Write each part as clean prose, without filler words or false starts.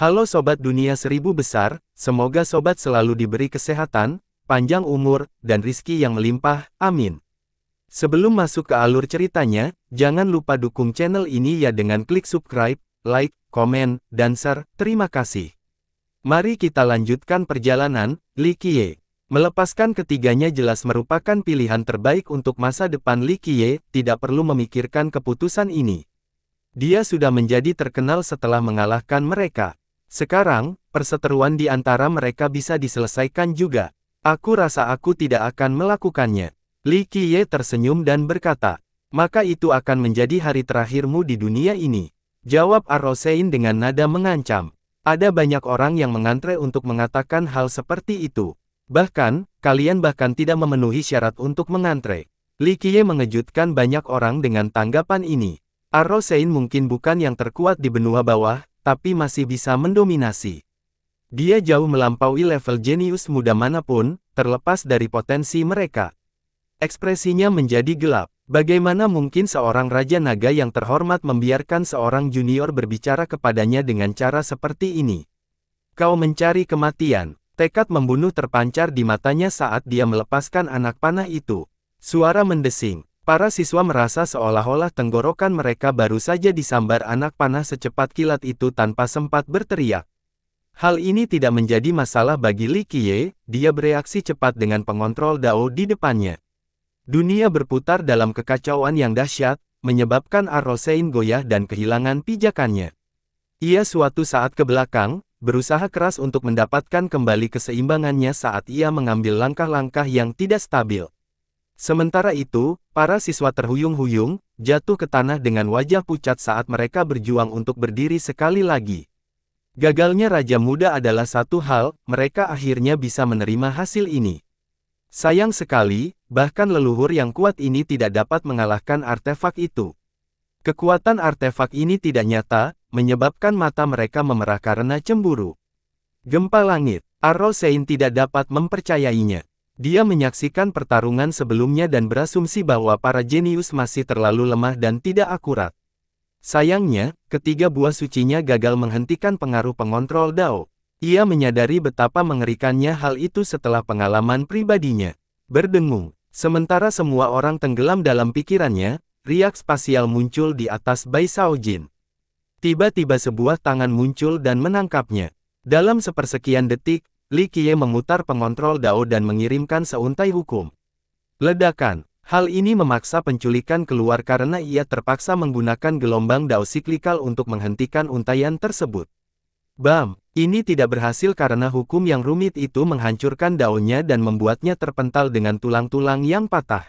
Halo Sobat Dunia Seribu Besar, semoga Sobat selalu diberi kesehatan, panjang umur, dan rizki yang melimpah, amin. Sebelum masuk ke alur ceritanya, jangan lupa dukung channel ini ya dengan klik subscribe, like, komen, dan share, terima kasih. Mari kita lanjutkan perjalanan, Li Qiye. Melepaskan ketiganya jelas merupakan pilihan terbaik untuk masa depan Li Qiye, tidak perlu memikirkan keputusan ini. Dia sudah menjadi terkenal setelah mengalahkan mereka. Sekarang, perseteruan di antara mereka bisa diselesaikan juga. Aku rasa aku tidak akan melakukannya. Li Qiye tersenyum dan berkata, maka itu akan menjadi hari terakhirmu di dunia ini. Jawab Ar-Rosein dengan nada mengancam. Ada banyak orang yang mengantre untuk mengatakan hal seperti itu. Bahkan, kalian bahkan tidak memenuhi syarat untuk mengantre. Li Qiye mengejutkan banyak orang dengan tanggapan ini. Ar-Rosein mungkin bukan yang terkuat di benua bawah, tapi masih bisa mendominasi. Dia jauh melampaui level jenius muda manapun, terlepas dari potensi mereka. Ekspresinya menjadi gelap. Bagaimana mungkin seorang Raja Naga yang terhormat membiarkan seorang junior berbicara kepadanya dengan cara seperti ini? Kau mencari kematian. Tekad membunuh terpancar di matanya saat dia melepaskan anak panah itu. Suara mendesing. Para siswa merasa seolah-olah tenggorokan mereka baru saja disambar anak panah secepat kilat itu tanpa sempat berteriak. Hal ini tidak menjadi masalah bagi Li Qiye, dia bereaksi cepat dengan pengontrol Dao di depannya. Dunia berputar dalam kekacauan yang dahsyat, menyebabkan Ar-Rosein goyah dan kehilangan pijakannya. Ia suatu saat ke belakang, berusaha keras untuk mendapatkan kembali keseimbangannya saat ia mengambil langkah-langkah yang tidak stabil. Sementara itu, para siswa terhuyung-huyung, jatuh ke tanah dengan wajah pucat saat mereka berjuang untuk berdiri sekali lagi. Gagalnya Raja Muda adalah satu hal, mereka akhirnya bisa menerima hasil ini. Sayang sekali, bahkan leluhur yang kuat ini tidak dapat mengalahkan artefak itu. Kekuatan artefak ini tidak nyata, menyebabkan mata mereka memerah karena cemburu. Gempa langit. Ar-Rosein tidak dapat mempercayainya. Dia menyaksikan pertarungan sebelumnya dan berasumsi bahwa para jenius masih terlalu lemah dan tidak akurat. Sayangnya, ketiga buah sucinya gagal menghentikan pengaruh pengontrol Dao. Ia menyadari betapa mengerikannya hal itu setelah pengalaman pribadinya. Berdengung. Sementara semua orang tenggelam dalam pikirannya, riak spasial muncul di atas Bai Shaojin. Tiba-tiba sebuah tangan muncul dan menangkapnya. Dalam sepersekian detik, Li Qiye memutar pengontrol Dao dan mengirimkan seuntai hukum. Ledakan. Hal ini memaksa penculikan keluar karena ia terpaksa menggunakan gelombang Dao siklikal untuk menghentikan untaian tersebut. Bam! Ini tidak berhasil karena hukum yang rumit itu menghancurkan Dao-nya dan membuatnya terpental dengan tulang-tulang yang patah.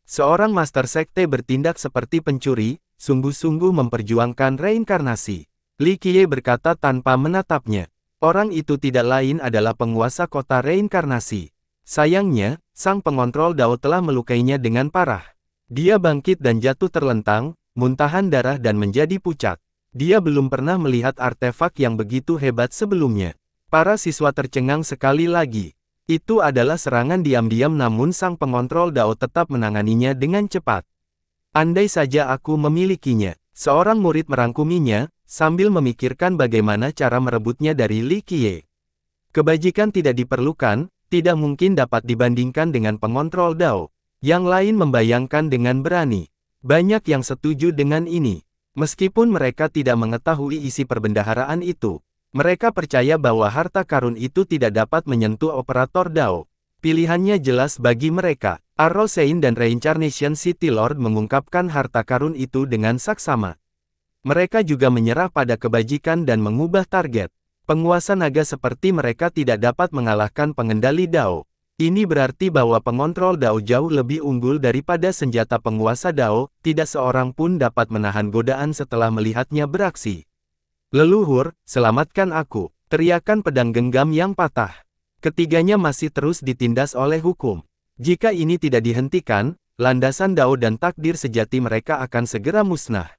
Seorang Master Sekte bertindak seperti pencuri, sungguh-sungguh memperjuangkan reinkarnasi. Li Qiye berkata tanpa menatapnya. Orang itu tidak lain adalah penguasa kota reinkarnasi. Sayangnya, sang pengontrol Dao telah melukainya dengan parah. Dia bangkit dan jatuh terlentang, muntahan darah dan menjadi pucat. Dia belum pernah melihat artefak yang begitu hebat sebelumnya. Para siswa tercengang sekali lagi. Itu adalah serangan diam-diam namun sang pengontrol Dao tetap menanganinya dengan cepat. Andai saja aku memilikinya. Seorang murid merangkuminya, sambil memikirkan bagaimana cara merebutnya dari Li Qiye. Kebajikan tidak diperlukan, tidak mungkin dapat dibandingkan dengan pengontrol Dao. Yang lain membayangkan dengan berani. Banyak yang setuju dengan ini. Meskipun mereka tidak mengetahui isi perbendaharaan itu, mereka percaya bahwa harta karun itu tidak dapat menyentuh operator Dao. Pilihannya jelas bagi mereka. Ar-Rosein dan Reincarnation City Lord mengungkapkan harta karun itu dengan saksama. Mereka juga menyerah pada kebajikan dan mengubah target. Penguasa naga seperti mereka tidak dapat mengalahkan pengendali Dao. Ini berarti bahwa pengontrol Dao jauh lebih unggul daripada senjata penguasa Dao, tidak seorang pun dapat menahan godaan setelah melihatnya beraksi. Leluhur, selamatkan aku, teriakan pedang genggam yang patah. Ketiganya masih terus ditindas oleh hukum. Jika ini tidak dihentikan, landasan Dao dan takdir sejati mereka akan segera musnah.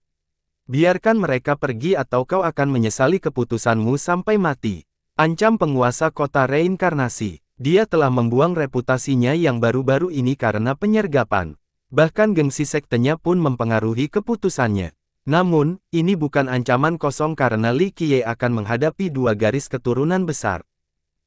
Biarkan mereka pergi atau kau akan menyesali keputusanmu sampai mati. Ancam penguasa kota reinkarnasi. Dia telah membuang reputasinya yang baru-baru ini karena penyergapan. Bahkan gengsi sektenya pun mempengaruhi keputusannya. Namun, ini bukan ancaman kosong karena Li Qiye akan menghadapi dua garis keturunan besar.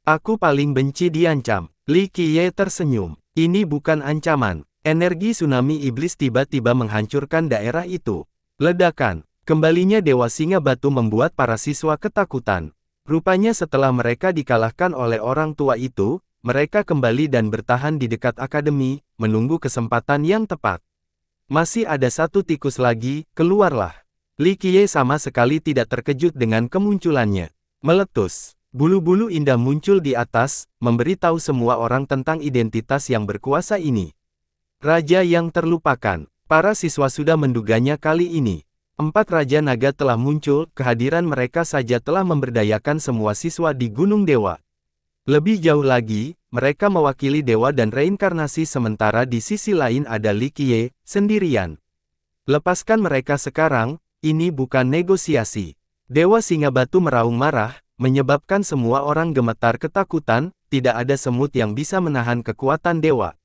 Aku paling benci diancam. Li Qiye tersenyum. Ini bukan ancaman. Energi tsunami iblis tiba-tiba menghancurkan daerah itu. Ledakan. Kembalinya Dewa Singa Batu membuat para siswa ketakutan. Rupanya setelah mereka dikalahkan oleh orang tua itu, mereka kembali dan bertahan di dekat akademi, menunggu kesempatan yang tepat. Masih ada satu tikus lagi, keluarlah. Li Qiye sama sekali tidak terkejut dengan kemunculannya. Meletus. Bulu-bulu indah muncul di atas, memberitahu semua orang tentang identitas yang berkuasa ini. Raja yang terlupakan. Para siswa sudah menduganya kali ini. 4 Raja Naga telah muncul, kehadiran mereka saja telah memberdayakan semua siswa di Gunung Dewa. Lebih jauh lagi, mereka mewakili dewa dan reinkarnasi sementara di sisi lain ada Li Qiye, sendirian. Lepaskan mereka sekarang, ini bukan negosiasi. Dewa Singa Batu meraung marah, menyebabkan semua orang gemetar ketakutan, tidak ada semut yang bisa menahan kekuatan dewa.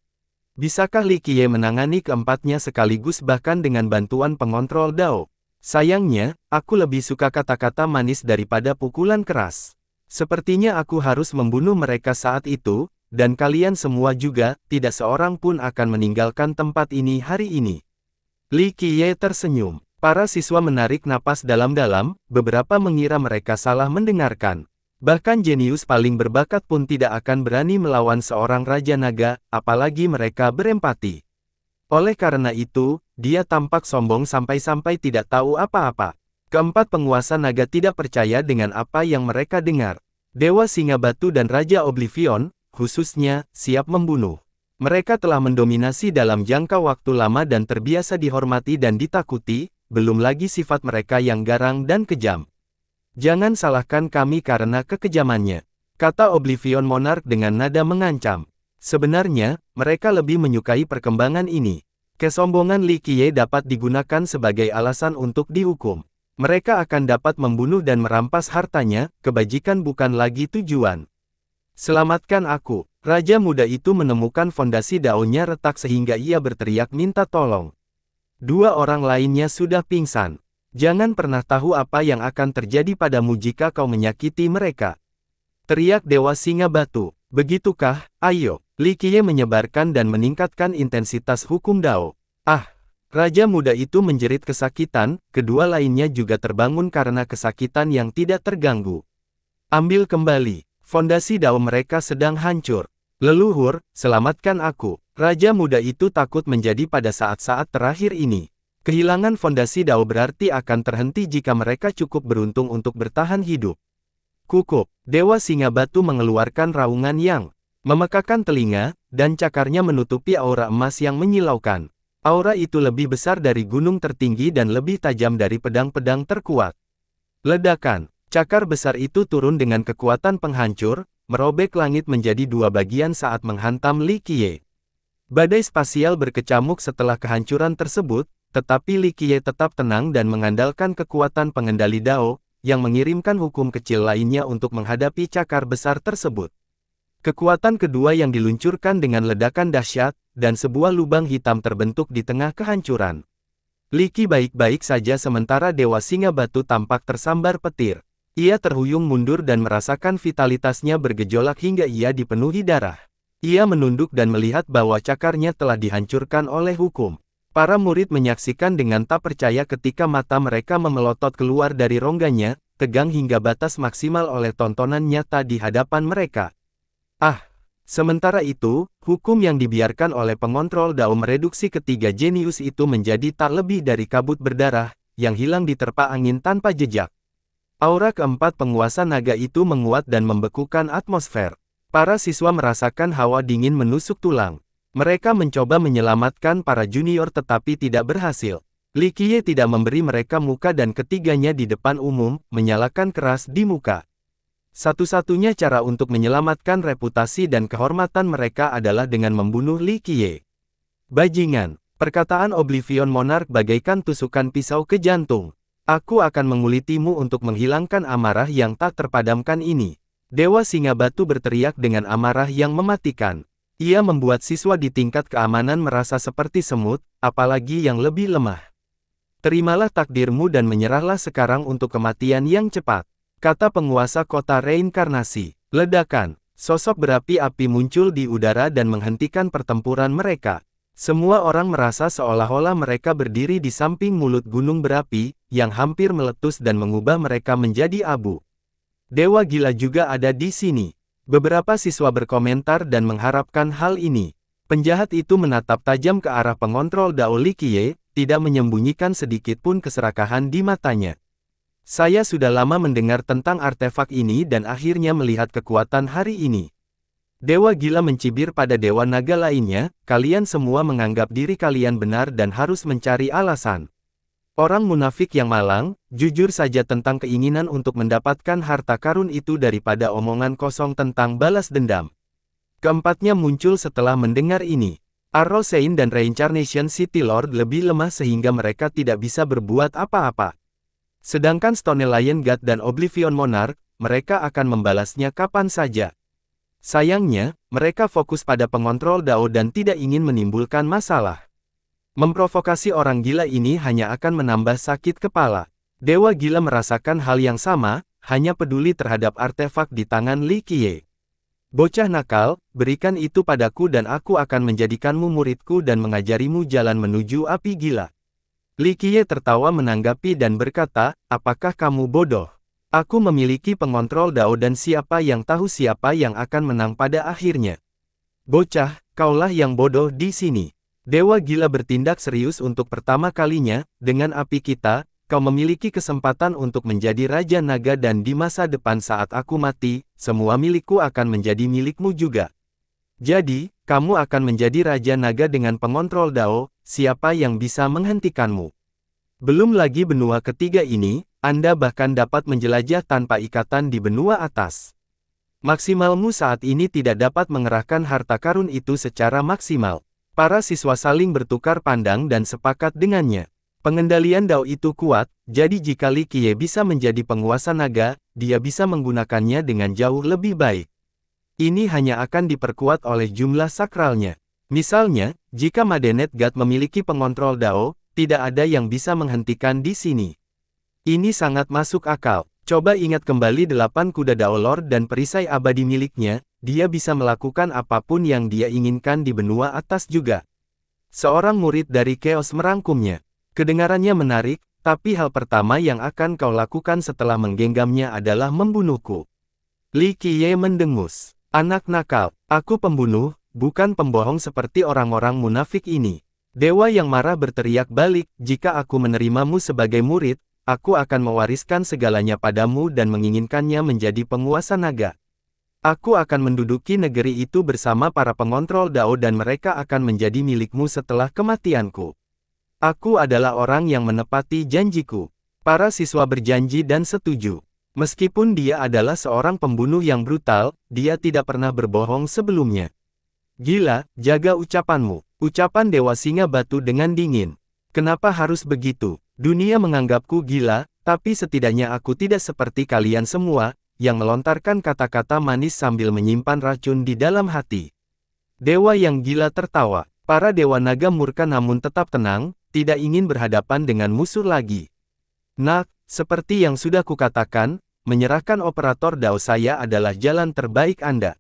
Bisakah Li Qiye menangani keempatnya sekaligus bahkan dengan bantuan pengontrol Dao? Sayangnya, aku lebih suka kata-kata manis daripada pukulan keras. Sepertinya aku harus membunuh mereka saat itu, dan kalian semua juga, tidak seorang pun akan meninggalkan tempat ini hari ini. Li Qiye tersenyum. Para siswa menarik napas dalam-dalam, beberapa mengira mereka salah mendengarkan. Bahkan jenius paling berbakat pun tidak akan berani melawan seorang Raja Naga, apalagi mereka berempati. Oleh karena itu, dia tampak sombong sampai-sampai tidak tahu apa-apa. Keempat penguasa naga tidak percaya dengan apa yang mereka dengar. Dewa Singa Batu dan Raja Oblivion, khususnya, siap membunuh. Mereka telah mendominasi dalam jangka waktu lama dan terbiasa dihormati dan ditakuti, belum lagi sifat mereka yang garang dan kejam. Jangan salahkan kami karena kekejamannya, kata Oblivion Monarch dengan nada mengancam. Sebenarnya, mereka lebih menyukai perkembangan ini. Kesombongan Li Qiye dapat digunakan sebagai alasan untuk dihukum. Mereka akan dapat membunuh dan merampas hartanya, kebajikan bukan lagi tujuan. Selamatkan aku. Raja muda itu menemukan fondasi daunnya retak sehingga ia berteriak minta tolong. Dua orang lainnya sudah pingsan. Jangan pernah tahu apa yang akan terjadi padamu jika kau menyakiti mereka. Teriak Dewa Singa Batu. Begitukah? Ayo. Li Qiye menyebarkan dan meningkatkan intensitas hukum Dao. Ah! Raja muda itu menjerit kesakitan, kedua lainnya juga terbangun karena kesakitan yang tidak terganggu. Ambil kembali. Fondasi Dao mereka sedang hancur. Leluhur, selamatkan aku. Raja muda itu takut menjadi pada saat-saat terakhir ini. Kehilangan fondasi Dao berarti akan terhenti jika mereka cukup beruntung untuk bertahan hidup. Kukup. Dewa Singa Batu mengeluarkan raungan yang memekakan telinga, dan cakarnya menutupi aura emas yang menyilaukan. Aura itu lebih besar dari gunung tertinggi dan lebih tajam dari pedang-pedang terkuat. Ledakan. Cakar besar itu turun dengan kekuatan penghancur, merobek langit menjadi dua bagian saat menghantam Li Qiye. Badai spasial berkecamuk setelah kehancuran tersebut, tetapi Li Qiye tetap tenang dan mengandalkan kekuatan pengendali Dao, yang mengirimkan hukum kecil lainnya untuk menghadapi cakar besar tersebut. Kekuatan kedua yang diluncurkan dengan ledakan dahsyat, dan sebuah lubang hitam terbentuk di tengah kehancuran. Li Qiye baik-baik saja sementara Dewa Singa Batu tampak tersambar petir. Ia terhuyung mundur dan merasakan vitalitasnya bergejolak hingga ia dipenuhi darah. Ia menunduk dan melihat bahwa cakarnya telah dihancurkan oleh hukum. Para murid menyaksikan dengan tak percaya ketika mata mereka memelotot keluar dari rongganya, tegang hingga batas maksimal oleh tontonan nyata di hadapan mereka. Ah! Sementara itu, hukum yang dibiarkan oleh pengontrol Dao mereduksi ketiga jenius itu menjadi tak lebih dari kabut berdarah, yang hilang diterpa angin tanpa jejak. Aura keempat penguasa naga itu menguat dan membekukan atmosfer. Para siswa merasakan hawa dingin menusuk tulang. Mereka mencoba menyelamatkan para junior tetapi tidak berhasil. Li Qiye tidak memberi mereka muka dan ketiganya di depan umum, menyalakan keras di muka. Satu-satunya cara untuk menyelamatkan reputasi dan kehormatan mereka adalah dengan membunuh Li Qiye. Bajingan, perkataan Oblivion Monarch bagaikan tusukan pisau ke jantung. Aku akan mengulitimu untuk menghilangkan amarah yang tak terpadamkan ini. Dewa Singa Batu berteriak dengan amarah yang mematikan. Ia membuat siswa di tingkat keamanan merasa seperti semut, apalagi yang lebih lemah. Terimalah takdirmu dan menyerahlah sekarang untuk kematian yang cepat, kata penguasa kota reinkarnasi. Ledakan, sosok berapi-api muncul di udara dan menghentikan pertempuran mereka. Semua orang merasa seolah-olah mereka berdiri di samping mulut gunung berapi, yang hampir meletus dan mengubah mereka menjadi abu. Dewa gila juga ada di sini. Beberapa siswa berkomentar dan mengharapkan hal ini. Penjahat itu menatap tajam ke arah pengontrol Dao Li Qiye, tidak menyembunyikan sedikit pun keserakahan di matanya. Saya sudah lama mendengar tentang artefak ini dan akhirnya melihat kekuatan hari ini. Dewa gila mencibir pada dewa naga lainnya, kalian semua menganggap diri kalian benar dan harus mencari alasan. Orang munafik yang malang, jujur saja tentang keinginan untuk mendapatkan harta karun itu daripada omongan kosong tentang balas dendam. Keempatnya muncul setelah mendengar ini. Arrow Sein dan Reincarnation City Lord lebih lemah sehingga mereka tidak bisa berbuat apa-apa. Sedangkan Stone Lion God dan Oblivion Monarch, mereka akan membalasnya kapan saja. Sayangnya, mereka fokus pada pengontrol Dao dan tidak ingin menimbulkan masalah. Memprovokasi orang gila ini hanya akan menambah sakit kepala. Dewa gila merasakan hal yang sama, hanya peduli terhadap artefak di tangan Li Qiye. Bocah nakal, berikan itu padaku dan aku akan menjadikanmu muridku dan mengajarimu jalan menuju api gila. Li Qiye tertawa menanggapi dan berkata, apakah kamu bodoh? Aku memiliki pengontrol Dao dan siapa yang tahu siapa yang akan menang pada akhirnya. Bocah, kaulah yang bodoh di sini. Dewa gila bertindak serius untuk pertama kalinya, dengan api kita, kau memiliki kesempatan untuk menjadi Raja Naga dan di masa depan saat aku mati, semua milikku akan menjadi milikmu juga. Jadi, kamu akan menjadi Raja Naga dengan pengontrol Dao, siapa yang bisa menghentikanmu? Belum lagi benua ketiga ini, Anda bahkan dapat menjelajah tanpa ikatan di benua atas. Maksimalmu saat ini tidak dapat mengerahkan harta karun itu secara maksimal. Para siswa saling bertukar pandang dan sepakat dengannya. Pengendalian Dao itu kuat, jadi jika Li Qiye bisa menjadi penguasa naga, dia bisa menggunakannya dengan jauh lebih baik. Ini hanya akan diperkuat oleh jumlah sakralnya. Misalnya, jika Madenet God memiliki pengontrol Dao, tidak ada yang bisa menghentikan di sini. Ini sangat masuk akal. Coba ingat kembali 8 kuda Dao Lord dan perisai abadi miliknya, dia bisa melakukan apapun yang dia inginkan di benua atas juga. Seorang murid dari Chaos merangkumnya. Kedengarannya menarik, tapi hal pertama yang akan kau lakukan setelah menggenggamnya adalah membunuhku. Li Qiye mendengus. Anak nakal, aku pembunuh, bukan pembohong seperti orang-orang munafik ini. Dewa yang marah berteriak balik, jika aku menerimamu sebagai murid, aku akan mewariskan segalanya padamu dan menginginkannya menjadi penguasa naga. Aku akan menduduki negeri itu bersama para pengontrol Dao dan mereka akan menjadi milikmu setelah kematianku. Aku adalah orang yang menepati janjiku. Para siswa berjanji dan setuju. Meskipun dia adalah seorang pembunuh yang brutal, dia tidak pernah berbohong sebelumnya. Gila, jaga ucapanmu. Ucapan Dewa Singa Batu dengan dingin. Kenapa harus begitu? Dunia menganggapku gila, tapi setidaknya aku tidak seperti kalian semua, yang melontarkan kata-kata manis sambil menyimpan racun di dalam hati. Dewa yang gila tertawa. Para dewa naga murka namun tetap tenang, tidak ingin berhadapan dengan musuh lagi. Nak, seperti yang sudah kukatakan, menyerahkan operator Dao saya adalah jalan terbaik Anda.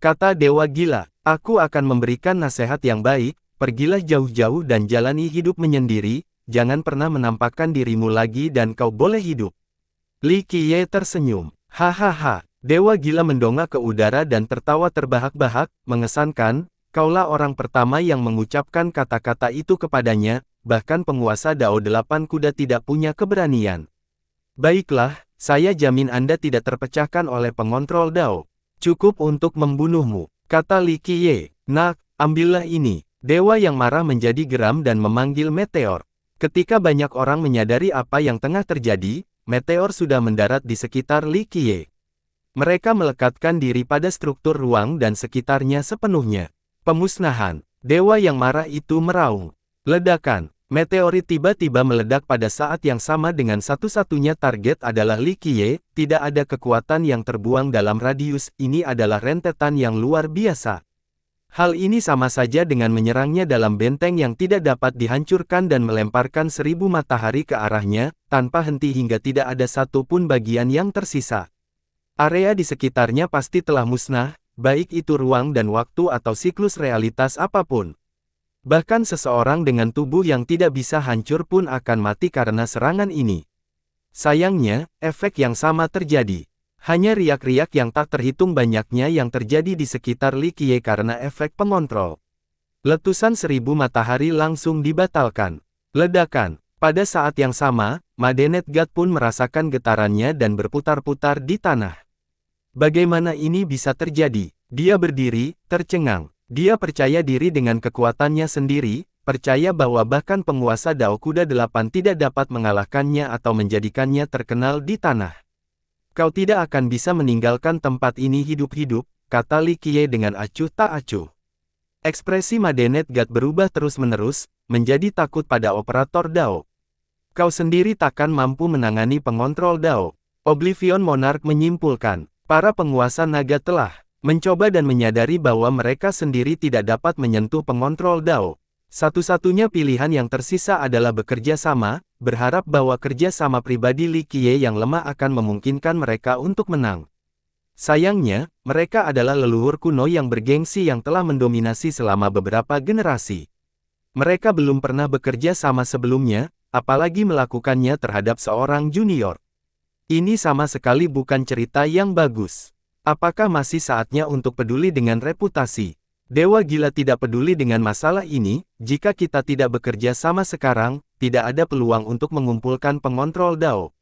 Kata dewa gila, aku akan memberikan nasihat yang baik, pergilah jauh-jauh dan jalani hidup menyendiri, jangan pernah menampakkan dirimu lagi dan kau boleh hidup. Li Qiye tersenyum. Hahaha, dewa gila mendongak ke udara dan tertawa terbahak-bahak, mengesankan, kaulah orang pertama yang mengucapkan kata-kata itu kepadanya, bahkan penguasa Dao 8 kuda tidak punya keberanian. Baiklah, saya jamin Anda tidak terpecahkan oleh pengontrol Dao. Cukup untuk membunuhmu, kata Li Qiye. Nak, ambillah ini. Dewa yang marah menjadi geram dan memanggil meteor. Ketika banyak orang menyadari apa yang tengah terjadi, meteor sudah mendarat di sekitar Li Qiye. Mereka melekatkan diri pada struktur ruang dan sekitarnya sepenuhnya. Pemusnahan. Dewa yang marah itu meraung. Ledakan. Meteorit tiba-tiba meledak pada saat yang sama dengan satu-satunya target adalah Li Qiye. Tidak ada kekuatan yang terbuang dalam radius, ini adalah rentetan yang luar biasa. Hal ini sama saja dengan menyerangnya dalam benteng yang tidak dapat dihancurkan dan melemparkan 1000 matahari ke arahnya, tanpa henti hingga tidak ada satupun bagian yang tersisa. Area di sekitarnya pasti telah musnah, baik itu ruang dan waktu atau siklus realitas apapun. Bahkan seseorang dengan tubuh yang tidak bisa hancur pun akan mati karena serangan ini. Sayangnya, efek yang sama terjadi. Hanya riak-riak yang tak terhitung banyaknya yang terjadi di sekitar Li Qiye karena efek pengontrol. Letusan 1000 matahari langsung dibatalkan. Ledakan. Pada saat yang sama, Madenet God pun merasakan getarannya dan berputar-putar di tanah. Bagaimana ini bisa terjadi? Dia berdiri, tercengang. Dia percaya diri dengan kekuatannya sendiri, percaya bahwa bahkan penguasa Dao Kuda 8 tidak dapat mengalahkannya atau menjadikannya terkenal di tanah. Kau tidak akan bisa meninggalkan tempat ini hidup-hidup, kata Li Qiye dengan acuh tak acuh. Ekspresi Madenet God berubah terus-menerus, menjadi takut pada operator Dao. Kau sendiri takkan mampu menangani pengontrol Dao. Oblivion Monarch menyimpulkan, para penguasa naga telah mencoba dan menyadari bahwa mereka sendiri tidak dapat menyentuh pengontrol Dao. Satu-satunya pilihan yang tersisa adalah bekerja sama, berharap bahwa kerja sama pribadi Li Qiye yang lemah akan memungkinkan mereka untuk menang. Sayangnya, mereka adalah leluhur kuno yang bergengsi yang telah mendominasi selama beberapa generasi. Mereka belum pernah bekerja sama sebelumnya, apalagi melakukannya terhadap seorang junior. Ini sama sekali bukan cerita yang bagus. Apakah masih saatnya untuk peduli dengan reputasi? Dewa Gila tidak peduli dengan masalah ini, jika kita tidak bekerja sama sekarang, tidak ada peluang untuk mengumpulkan pengontrol Dao.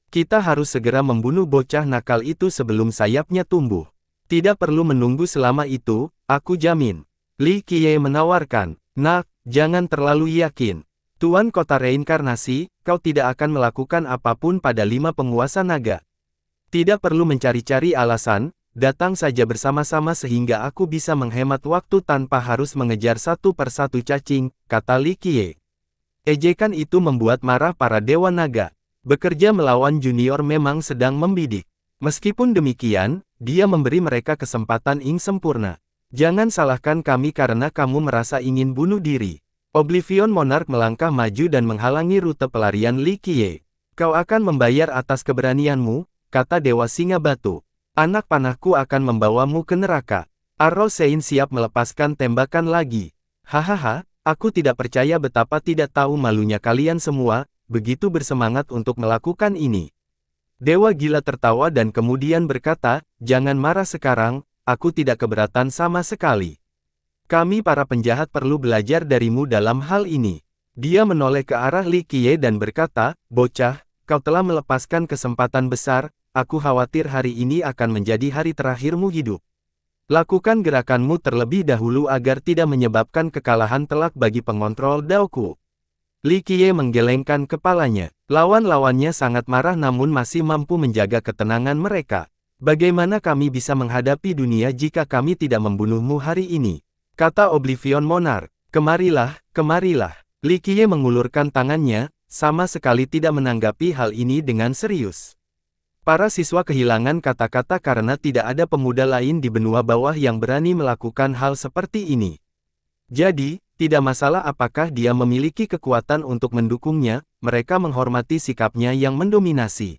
Kita harus segera membunuh bocah nakal itu sebelum sayapnya tumbuh. Tidak perlu menunggu selama itu, aku jamin. Li Qiye menawarkan, nak, jangan terlalu yakin. Tuan Kota Reinkarnasi, kau tidak akan melakukan apapun pada 5 penguasa naga. Tidak perlu mencari-cari alasan. Datang saja bersama-sama sehingga aku bisa menghemat waktu tanpa harus mengejar satu persatu cacing, kata Li Qiye. Ejekan itu membuat marah para Dewa Naga. Bekerja melawan junior memang sedang membidik. Meskipun demikian, dia memberi mereka kesempatan yang sempurna. Jangan salahkan kami karena kamu merasa ingin bunuh diri. Oblivion Monarch melangkah maju dan menghalangi rute pelarian Li Qiye. Kau akan membayar atas keberanianmu, kata Dewa Singa Batu. Anak panahku akan membawamu ke neraka. Arrow Sein siap melepaskan tembakan lagi. Hahaha, aku tidak percaya betapa tidak tahu malunya kalian semua, begitu bersemangat untuk melakukan ini. Dewa Gila tertawa dan kemudian berkata, jangan marah sekarang, aku tidak keberatan sama sekali. Kami para penjahat perlu belajar darimu dalam hal ini. Dia menoleh ke arah Li Qiye dan berkata, bocah, kau telah melepaskan kesempatan besar. Aku khawatir hari ini akan menjadi hari terakhirmu hidup. Lakukan gerakanmu terlebih dahulu agar tidak menyebabkan kekalahan telak bagi pengontrol Daoku. Li Qiye menggelengkan kepalanya. Lawan-lawannya sangat marah namun masih mampu menjaga ketenangan mereka. Bagaimana kami bisa menghadapi dunia jika kami tidak membunuhmu hari ini? Kata Oblivion Monarch. Kemarilah, kemarilah. Li Qiye mengulurkan tangannya, sama sekali tidak menanggapi hal ini dengan serius. Para siswa kehilangan kata-kata karena tidak ada pemuda lain di benua bawah yang berani melakukan hal seperti ini. Jadi, tidak masalah apakah dia memiliki kekuatan untuk mendukungnya, mereka menghormati sikapnya yang mendominasi.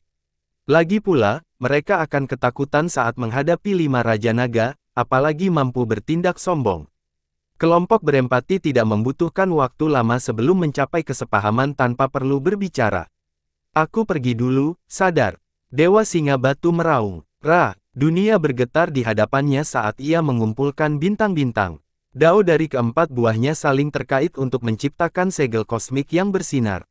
Lagi pula, mereka akan ketakutan saat menghadapi 5 Raja Naga, apalagi mampu bertindak sombong. Kelompok berempati tidak membutuhkan waktu lama sebelum mencapai kesepahaman tanpa perlu berbicara. Aku pergi dulu, sadar. Dewa Singa Batu meraung. Dunia bergetar di hadapannya saat ia mengumpulkan bintang-bintang. Dao dari keempat buahnya saling terkait untuk menciptakan segel kosmik yang bersinar.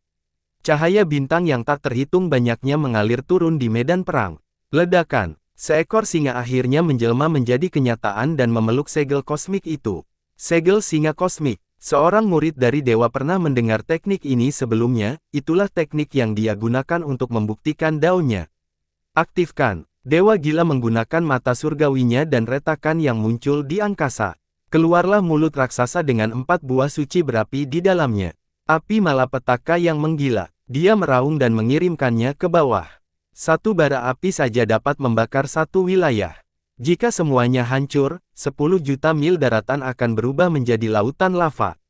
Cahaya bintang yang tak terhitung banyaknya mengalir turun di medan perang. Ledakan. Seekor singa akhirnya menjelma menjadi kenyataan dan memeluk segel kosmik itu. Segel singa kosmik. Seorang murid dari dewa pernah mendengar teknik ini sebelumnya, itulah teknik yang dia gunakan untuk membuktikan daunnya. Aktifkan. Dewa Gila menggunakan mata surgawinya dan retakan yang muncul di angkasa. Keluarlah mulut raksasa dengan 4 buah suci berapi di dalamnya. Api malapetaka yang menggila. Dia meraung dan mengirimkannya ke bawah. Satu bara api saja dapat membakar satu wilayah. Jika semuanya hancur, 10 juta mil daratan akan berubah menjadi lautan lava.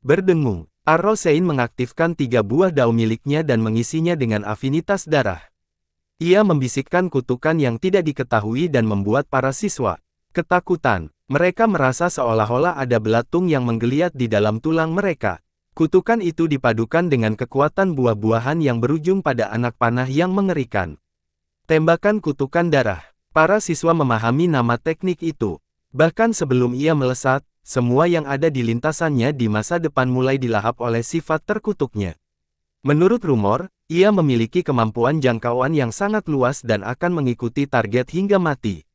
Berdengung, Arrow Sein mengaktifkan 3 buah dao miliknya dan mengisinya dengan afinitas darah. Ia membisikkan kutukan yang tidak diketahui dan membuat para siswa ketakutan. Mereka merasa seolah-olah ada belatung yang menggeliat di dalam tulang mereka. Kutukan itu dipadukan dengan kekuatan buah-buahan yang berujung pada anak panah yang mengerikan. Tembakan kutukan darah. Para siswa memahami nama teknik itu. Bahkan sebelum ia melesat, semua yang ada di lintasannya di masa depan mulai dilahap oleh sifat terkutuknya. Menurut rumor, ia memiliki kemampuan jangkauan yang sangat luas dan akan mengikuti target hingga mati.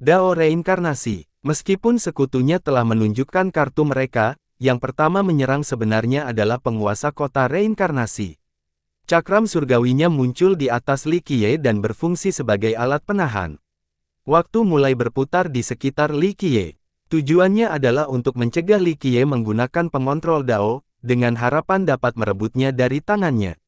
Dao Reinkarnasi. Meskipun sekutunya telah menunjukkan kartu mereka, yang pertama menyerang sebenarnya adalah penguasa kota reinkarnasi. Cakram surgawinya muncul di atas Li Qiye dan berfungsi sebagai alat penahan. Waktu mulai berputar di sekitar Li Qiye. Tujuannya adalah untuk mencegah Li Qiye menggunakan pengontrol Dao, dengan harapan dapat merebutnya dari tangannya.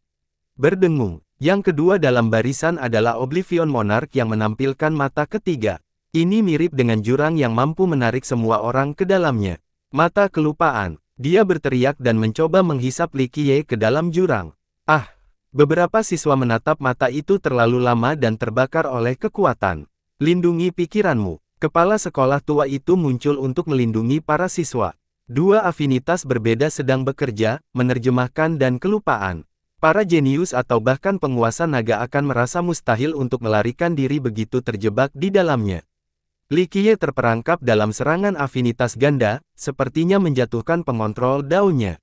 Berdengung. Yang kedua dalam barisan adalah Oblivion Monarch yang menampilkan mata ketiga. Ini mirip dengan jurang yang mampu menarik semua orang ke dalamnya. Mata kelupaan. Dia berteriak dan mencoba menghisap Li Qiye ke dalam jurang. Ah! Beberapa siswa menatap mata itu terlalu lama dan terbakar oleh kekuatan. Lindungi pikiranmu. Kepala sekolah tua itu muncul untuk melindungi para siswa. Dua afinitas berbeda sedang bekerja, menerjemahkan dan kelupaan. Para jenius atau bahkan penguasa naga akan merasa mustahil untuk melarikan diri begitu terjebak di dalamnya. Li Qiye terperangkap dalam serangan afinitas ganda, sepertinya menjatuhkan pengontrol daunnya.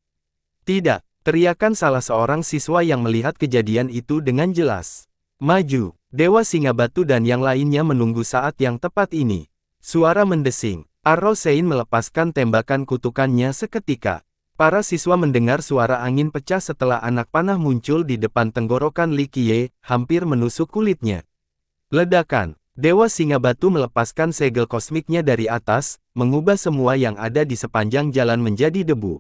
Tidak, teriakan salah seorang siswa yang melihat kejadian itu dengan jelas. Maju, Dewa Singa Batu dan yang lainnya menunggu saat yang tepat ini. Suara mendesing. Arrow Sein melepaskan tembakan kutukannya seketika. Para siswa mendengar suara angin pecah setelah anak panah muncul di depan tenggorokan Li Qiye, hampir menusuk kulitnya. Ledakan. Dewa Singa Batu melepaskan segel kosmiknya dari atas, mengubah semua yang ada di sepanjang jalan menjadi debu.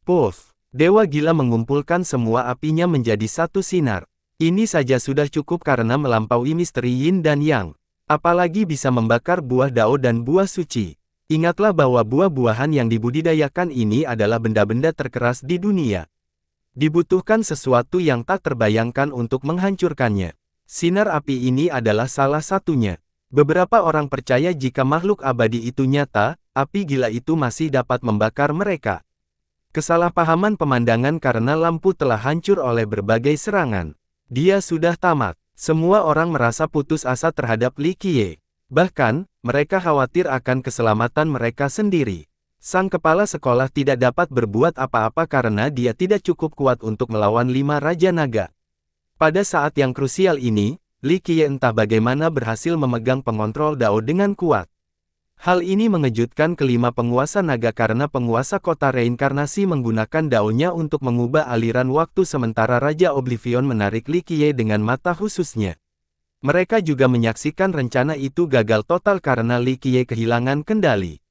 Puff. Dewa Gila mengumpulkan semua apinya menjadi satu sinar. Ini saja sudah cukup karena melampaui misteri Yin dan Yang. Apalagi bisa membakar buah Dao dan buah suci. Ingatlah bahwa buah-buahan yang dibudidayakan ini adalah benda-benda terkeras di dunia. Dibutuhkan sesuatu yang tak terbayangkan untuk menghancurkannya. Sinar api ini adalah salah satunya. Beberapa orang percaya jika makhluk abadi itu nyata, api gila itu masih dapat membakar mereka. Kesalahpahaman pemandangan karena lampu telah hancur oleh berbagai serangan. Dia sudah tamat. Semua orang merasa putus asa terhadap Li Qiye. Bahkan, mereka khawatir akan keselamatan mereka sendiri. Sang kepala sekolah tidak dapat berbuat apa-apa karena dia tidak cukup kuat untuk melawan 5 Raja Naga. Pada saat yang krusial ini, Li Qiye entah bagaimana berhasil memegang pengontrol Dao dengan kuat. Hal ini mengejutkan kelima penguasa naga karena penguasa kota reinkarnasi menggunakan daunnya untuk mengubah aliran waktu sementara Raja Oblivion menarik Li Qiye dengan mata khususnya. Mereka juga menyaksikan rencana itu gagal total karena Li Qiye kehilangan kendali.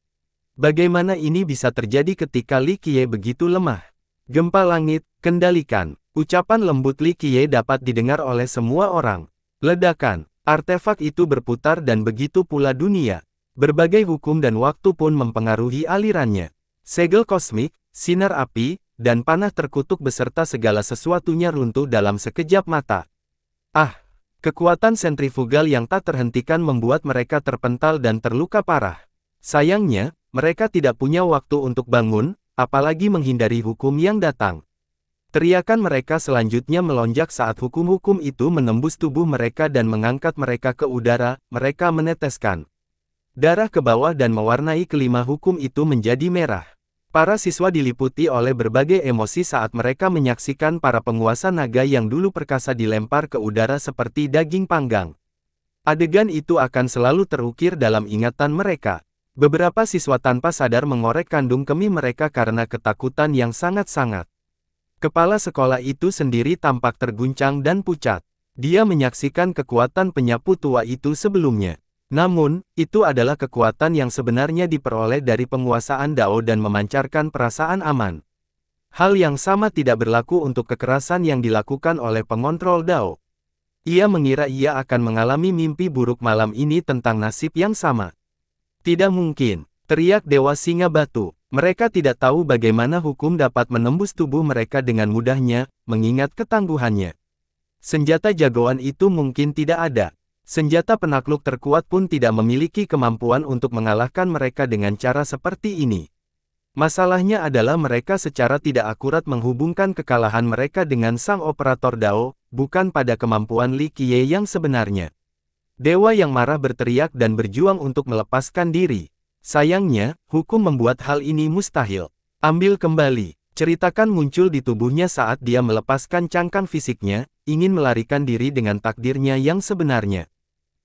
Bagaimana ini bisa terjadi ketika Li Qiye begitu lemah? Gempa langit, kendalikan. Ucapan lembut Li Qiye dapat didengar oleh semua orang. Ledakan. Artefak itu berputar dan begitu pula dunia. Berbagai hukum dan waktu pun mempengaruhi alirannya. Segel kosmik, sinar api, dan panah terkutuk beserta segala sesuatunya runtuh dalam sekejap mata. Ah! Kekuatan sentrifugal yang tak terhentikan membuat mereka terpental dan terluka parah. Sayangnya, mereka tidak punya waktu untuk bangun, apalagi menghindari hukum yang datang. Teriakan mereka selanjutnya melonjak saat hukum-hukum itu menembus tubuh mereka dan mengangkat mereka ke udara. Mereka meneteskan darah ke bawah dan mewarnai kelima hukum itu menjadi merah. Para siswa diliputi oleh berbagai emosi saat mereka menyaksikan para penguasa naga yang dulu perkasa dilempar ke udara seperti daging panggang. Adegan itu akan selalu terukir dalam ingatan mereka. Beberapa siswa tanpa sadar mengorek kandung kemih mereka karena ketakutan yang sangat-sangat. Kepala sekolah itu sendiri tampak terguncang dan pucat. Dia menyaksikan kekuatan penyapu tua itu sebelumnya. Namun, itu adalah kekuatan yang sebenarnya diperoleh dari penguasaan Dao dan memancarkan perasaan aman. Hal yang sama tidak berlaku untuk kekerasan yang dilakukan oleh pengontrol Dao. Ia mengira ia akan mengalami mimpi buruk malam ini tentang nasib yang sama. Tidak mungkin, teriak Dewa Singa Batu. Mereka tidak tahu bagaimana hukum dapat menembus tubuh mereka dengan mudahnya, mengingat ketangguhannya. Senjata jagoan itu mungkin tidak ada. Senjata penakluk terkuat pun tidak memiliki kemampuan untuk mengalahkan mereka dengan cara seperti ini. Masalahnya adalah mereka secara tidak akurat menghubungkan kekalahan mereka dengan sang operator Dao, bukan pada kemampuan Li Qiye yang sebenarnya. Dewa yang marah berteriak dan berjuang untuk melepaskan diri. Sayangnya, hukum membuat hal ini mustahil. Ambil kembali. Ceritakan muncul di tubuhnya saat dia melepaskan cangkang fisiknya, ingin melarikan diri dengan takdirnya yang sebenarnya.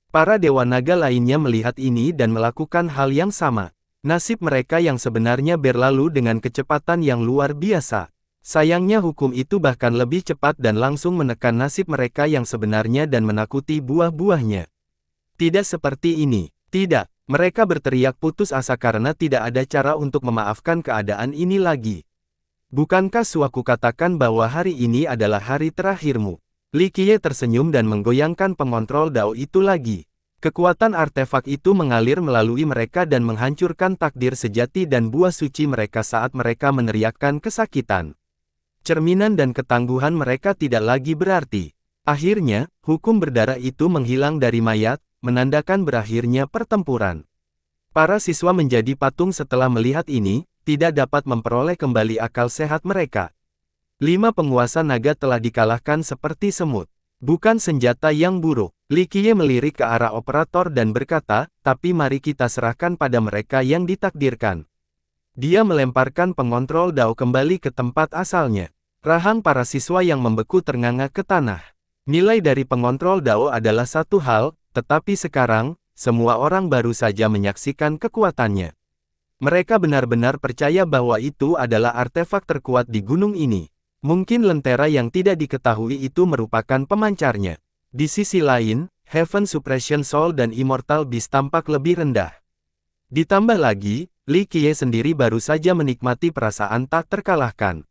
Para dewa naga lainnya melihat ini dan melakukan hal yang sama. Nasib mereka yang sebenarnya berlalu dengan kecepatan yang luar biasa. Sayangnya hukum itu bahkan lebih cepat dan langsung menekan nasib mereka yang sebenarnya dan menakuti buah-buahnya. Tidak seperti ini. Tidak, mereka berteriak putus asa karena tidak ada cara untuk memaafkan keadaan ini lagi. Bukankah suaku katakan bahwa hari ini adalah hari terakhirmu? Li Qiye tersenyum dan menggoyangkan pengontrol Dao itu lagi. Kekuatan artefak itu mengalir melalui mereka dan menghancurkan takdir sejati dan buah suci mereka saat mereka meneriakkan kesakitan. Cerminan dan ketangguhan mereka tidak lagi berarti. Akhirnya, hukum berdarah itu menghilang dari mayat, menandakan berakhirnya pertempuran. Para siswa menjadi patung setelah melihat ini, tidak dapat memperoleh kembali akal sehat mereka. 5 penguasa naga telah dikalahkan seperti semut. Bukan senjata yang buruk. Li Qiye melirik ke arah operator dan berkata, tapi mari kita serahkan pada mereka yang ditakdirkan. Dia melemparkan pengontrol Dao kembali ke tempat asalnya. Rahang para siswa yang membeku ternganga ke tanah. Nilai dari pengontrol Dao adalah satu hal, tetapi sekarang, semua orang baru saja menyaksikan kekuatannya. Mereka benar-benar percaya bahwa itu adalah artefak terkuat di gunung ini. Mungkin lentera yang tidak diketahui itu merupakan pemancarnya. Di sisi lain, Heaven Suppression Soul dan Immortal Beast tampak lebih rendah. Ditambah lagi, Li Qiye sendiri baru saja menikmati perasaan tak terkalahkan.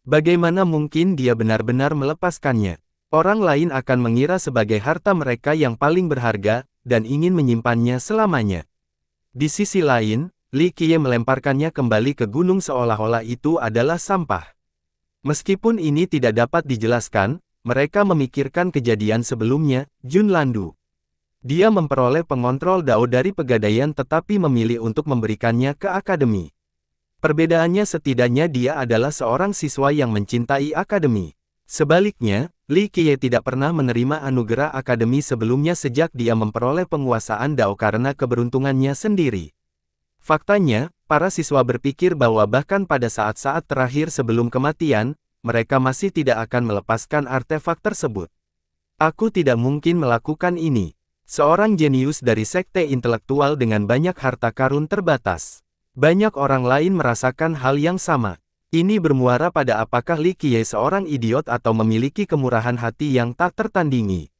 Bagaimana mungkin dia benar-benar melepaskannya? Orang lain akan mengira sebagai harta mereka yang paling berharga, dan ingin menyimpannya selamanya. Di sisi lain, Li Qiye melemparkannya kembali ke gunung seolah-olah itu adalah sampah. Meskipun ini tidak dapat dijelaskan, mereka memikirkan kejadian sebelumnya, Jun Landu. Dia memperoleh pengontrol Dao dari Pegadaian tetapi memilih untuk memberikannya ke akademi. Perbedaannya setidaknya dia adalah seorang siswa yang mencintai akademi. Sebaliknya, Li Qiye tidak pernah menerima anugerah akademi sebelumnya sejak dia memperoleh penguasaan Dao karena keberuntungannya sendiri. Faktanya, para siswa berpikir bahwa bahkan pada saat-saat terakhir sebelum kematian, mereka masih tidak akan melepaskan artefak tersebut. Aku tidak mungkin melakukan ini. Seorang jenius dari sekte intelektual dengan banyak harta karun terbatas. Banyak orang lain merasakan hal yang sama. Ini bermuara pada apakah Li Qiye seorang idiot atau memiliki kemurahan hati yang tak tertandingi.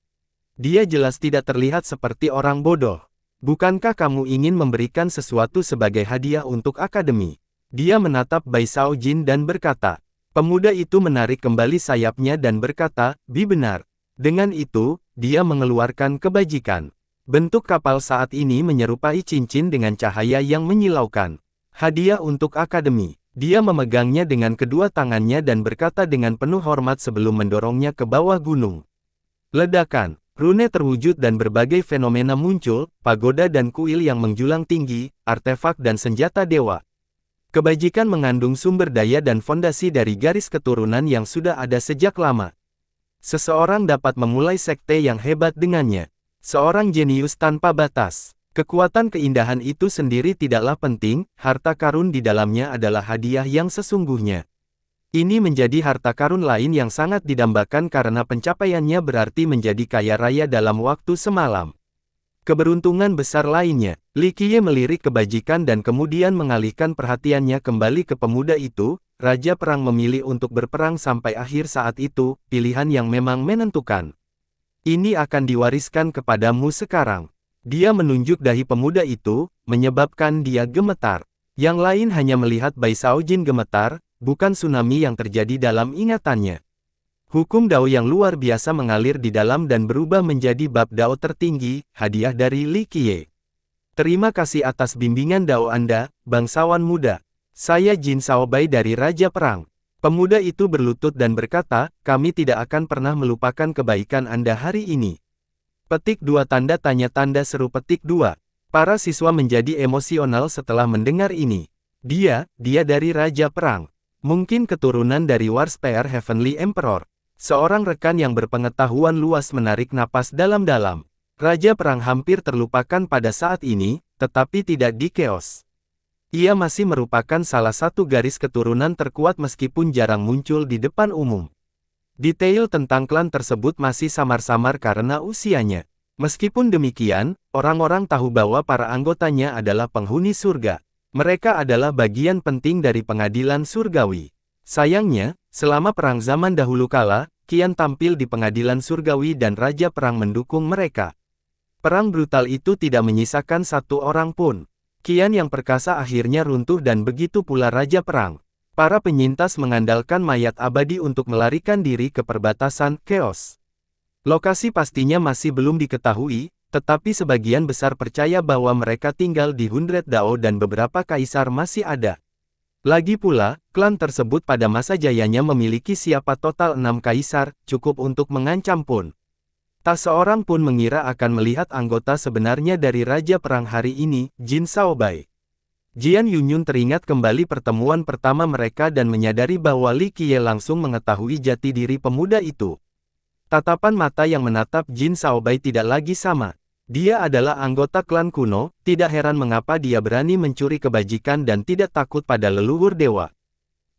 Dia jelas tidak terlihat seperti orang bodoh. Bukankah kamu ingin memberikan sesuatu sebagai hadiah untuk akademi? Dia menatap Bai Shaojin dan berkata. Pemuda itu menarik kembali sayapnya dan berkata, "Bi benar." Dengan itu, dia mengeluarkan kebajikan. Bentuk kapal saat ini menyerupai cincin dengan cahaya yang menyilaukan. Hadiah untuk akademi. Dia memegangnya dengan kedua tangannya dan berkata dengan penuh hormat sebelum mendorongnya ke bawah gunung. Ledakan. Rune terwujud dan berbagai fenomena muncul, pagoda dan kuil yang menjulang tinggi, artefak dan senjata dewa. Kebajikan mengandung sumber daya dan fondasi dari garis keturunan yang sudah ada sejak lama. Seseorang dapat memulai sekte yang hebat dengannya. Seorang jenius tanpa batas. Kekuatan keindahan itu sendiri tidaklah penting, harta karun di dalamnya adalah hadiah yang sesungguhnya. Ini menjadi harta karun lain yang sangat didambakan karena pencapaiannya berarti menjadi kaya raya dalam waktu semalam. Keberuntungan besar lainnya, Li Qiye melirik kebajikan dan kemudian mengalihkan perhatiannya kembali ke pemuda itu. Raja Perang memilih untuk berperang sampai akhir saat itu, pilihan yang memang menentukan. Ini akan diwariskan kepadamu sekarang. Dia menunjuk dahi pemuda itu, menyebabkan dia gemetar. Yang lain hanya melihat Bai Shaojin gemetar, bukan tsunami yang terjadi dalam ingatannya. Hukum Dao yang luar biasa mengalir di dalam dan berubah menjadi bab Dao tertinggi, hadiah dari Li Qiye. Terima kasih atas bimbingan Dao Anda, bangsawan muda. Saya Jin Shaobai dari Raja Perang. Pemuda itu berlutut dan berkata, kami tidak akan pernah melupakan kebaikan Anda hari ini. Petik 2 tanda tanya tanda seru petik 2. Para siswa menjadi emosional setelah mendengar ini. Dia dari Raja Perang. Mungkin keturunan dari Warspear Heavenly Emperor. Seorang rekan yang berpengetahuan luas menarik napas dalam-dalam. Raja Perang hampir terlupakan pada saat ini, tetapi tidak di Chaos. Ia masih merupakan salah satu garis keturunan terkuat meskipun jarang muncul di depan umum. Detail tentang klan tersebut masih samar-samar karena usianya. Meskipun demikian, orang-orang tahu bahwa para anggotanya adalah penghuni surga. Mereka adalah bagian penting dari pengadilan surgawi. Sayangnya, selama perang zaman dahulu kala, Qian tampil di pengadilan surgawi dan Raja Perang mendukung mereka. Perang brutal itu tidak menyisakan satu orang pun. Qian yang perkasa akhirnya runtuh dan begitu pula Raja Perang. Para penyintas mengandalkan mayat abadi untuk melarikan diri ke perbatasan Chaos. Lokasi pastinya masih belum diketahui, tetapi sebagian besar percaya bahwa mereka tinggal di Hundred Dao dan beberapa kaisar masih ada. Lagi pula, klan tersebut pada masa jayanya memiliki siapa total 6 kaisar, cukup untuk mengancam pun. Tak seorang pun mengira akan melihat anggota sebenarnya dari Raja Perang hari ini, Jin Shaobai. Jian Yunyun teringat kembali pertemuan pertama mereka dan menyadari bahwa Li Qiye langsung mengetahui jati diri pemuda itu. Tatapan mata yang menatap Jin Shaobai tidak lagi sama. Dia adalah anggota klan kuno, tidak heran mengapa dia berani mencuri kebajikan dan tidak takut pada leluhur dewa.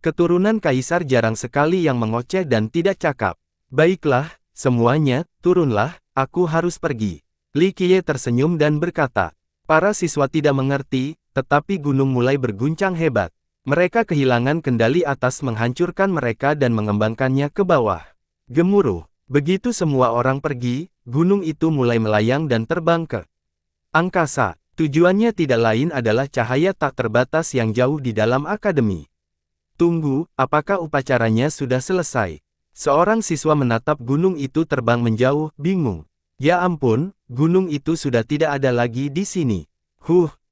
Keturunan kaisar jarang sekali yang mengoceh dan tidak cakap. Baiklah, semuanya, turunlah, aku harus pergi. Li Qiye tersenyum dan berkata. Para siswa tidak mengerti, tetapi gunung mulai berguncang hebat. Mereka kehilangan kendali atas menghancurkan mereka dan mengembangkannya ke bawah. Gemuruh. Begitu semua orang pergi, gunung itu mulai melayang dan terbang ke angkasa. Tujuannya tidak lain adalah cahaya tak terbatas yang jauh di dalam akademi. Tunggu, apakah upacaranya sudah selesai? Seorang siswa menatap gunung itu terbang menjauh, bingung. Ya ampun, gunung itu sudah tidak ada lagi di sini.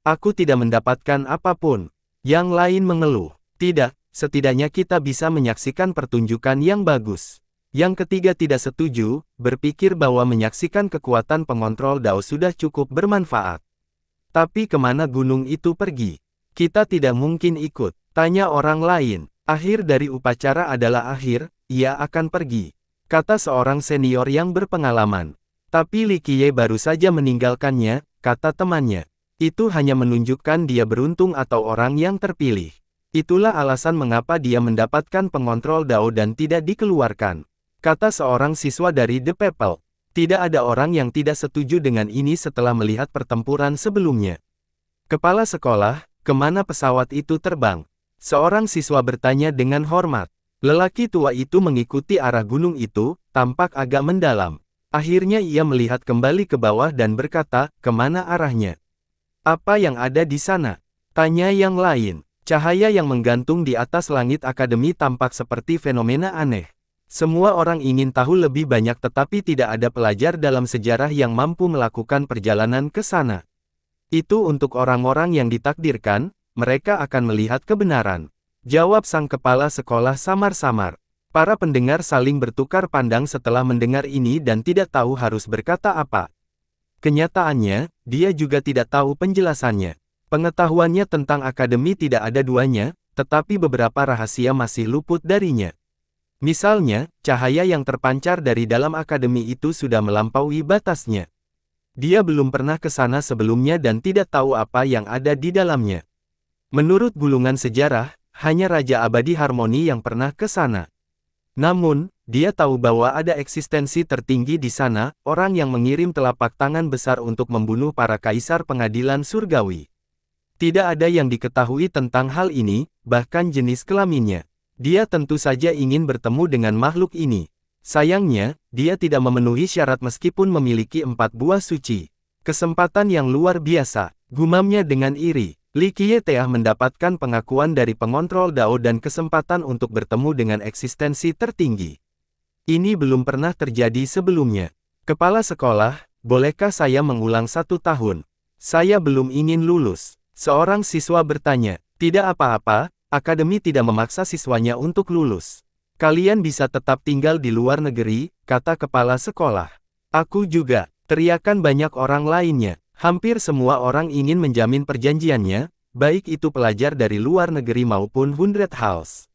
Aku tidak mendapatkan apapun. Yang lain mengeluh. Tidak, setidaknya kita bisa menyaksikan pertunjukan yang bagus. Yang ketiga tidak setuju, berpikir bahwa menyaksikan kekuatan pengontrol Dao sudah cukup bermanfaat. Tapi kemana gunung itu pergi? Kita tidak mungkin ikut, tanya orang lain. Akhir dari upacara adalah akhir, ia akan pergi, kata seorang senior yang berpengalaman. Tapi Li Qiye baru saja meninggalkannya, kata temannya. Itu hanya menunjukkan dia beruntung atau orang yang terpilih. Itulah alasan mengapa dia mendapatkan pengontrol Dao dan tidak dikeluarkan. Kata seorang siswa dari The People. Tidak ada orang yang tidak setuju dengan ini setelah melihat pertempuran sebelumnya. Kepala sekolah, kemana pesawat itu terbang? Seorang siswa bertanya dengan hormat. Lelaki tua itu mengikuti arah gunung itu, tampak agak mendalam. Akhirnya ia melihat kembali ke bawah dan berkata, kemana arahnya? Apa yang ada di sana? Tanya yang lain. Cahaya yang menggantung di atas langit akademi tampak seperti fenomena aneh. Semua orang ingin tahu lebih banyak tetapi tidak ada pelajar dalam sejarah yang mampu melakukan perjalanan ke sana. Itu untuk orang-orang yang ditakdirkan, mereka akan melihat kebenaran. Jawab sang kepala sekolah samar-samar. Para pendengar saling bertukar pandang setelah mendengar ini dan tidak tahu harus berkata apa. Kenyataannya, dia juga tidak tahu penjelasannya. Pengetahuannya tentang akademi tidak ada duanya, tetapi beberapa rahasia masih luput darinya. Misalnya, cahaya yang terpancar dari dalam akademi itu sudah melampaui batasnya. Dia belum pernah ke sana sebelumnya dan tidak tahu apa yang ada di dalamnya. Menurut gulungan sejarah, hanya Raja Abadi Harmoni yang pernah ke sana. Namun, dia tahu bahwa ada eksistensi tertinggi di sana, orang yang mengirim telapak tangan besar untuk membunuh para kaisar pengadilan surgawi. Tidak ada yang diketahui tentang hal ini, bahkan jenis kelaminnya. Dia tentu saja ingin bertemu dengan makhluk ini. Sayangnya, dia tidak memenuhi syarat meskipun memiliki 4 buah suci. Kesempatan yang luar biasa, gumamnya dengan iri. Li Qiye telah mendapatkan pengakuan dari pengontrol Dao dan kesempatan untuk bertemu dengan eksistensi tertinggi. Ini belum pernah terjadi sebelumnya. Kepala sekolah, bolehkah saya mengulang 1 tahun? Saya belum ingin lulus. Seorang siswa bertanya. Tidak apa-apa, akademi tidak memaksa siswanya untuk lulus. Kalian bisa tetap tinggal di luar negeri, kata kepala sekolah. Aku juga, teriakan banyak orang lainnya. Hampir semua orang ingin menjamin perjanjiannya, baik itu pelajar dari luar negeri maupun Hundred House.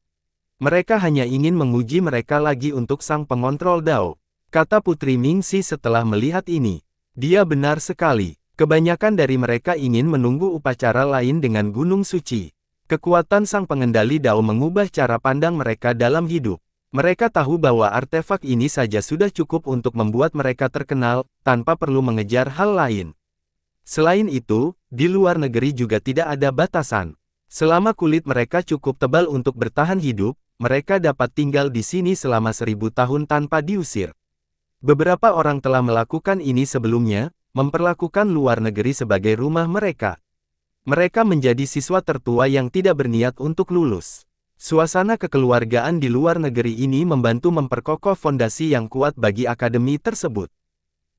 Mereka hanya ingin menguji mereka lagi untuk sang pengontrol Dao. Kata Putri Mingxi setelah melihat ini. Dia benar sekali. Kebanyakan dari mereka ingin menunggu upacara lain dengan Gunung Suci. Kekuatan sang pengendali Dao mengubah cara pandang mereka dalam hidup. Mereka tahu bahwa artefak ini saja sudah cukup untuk membuat mereka terkenal, tanpa perlu mengejar hal lain. Selain itu, di luar negeri juga tidak ada batasan. Selama kulit mereka cukup tebal untuk bertahan hidup, mereka dapat tinggal di sini selama 1000 tahun tanpa diusir. Beberapa orang telah melakukan ini sebelumnya, memperlakukan luar negeri sebagai rumah mereka. Mereka menjadi siswa tertua yang tidak berniat untuk lulus. Suasana kekeluargaan di luar negeri ini membantu memperkokoh fondasi yang kuat bagi akademi tersebut.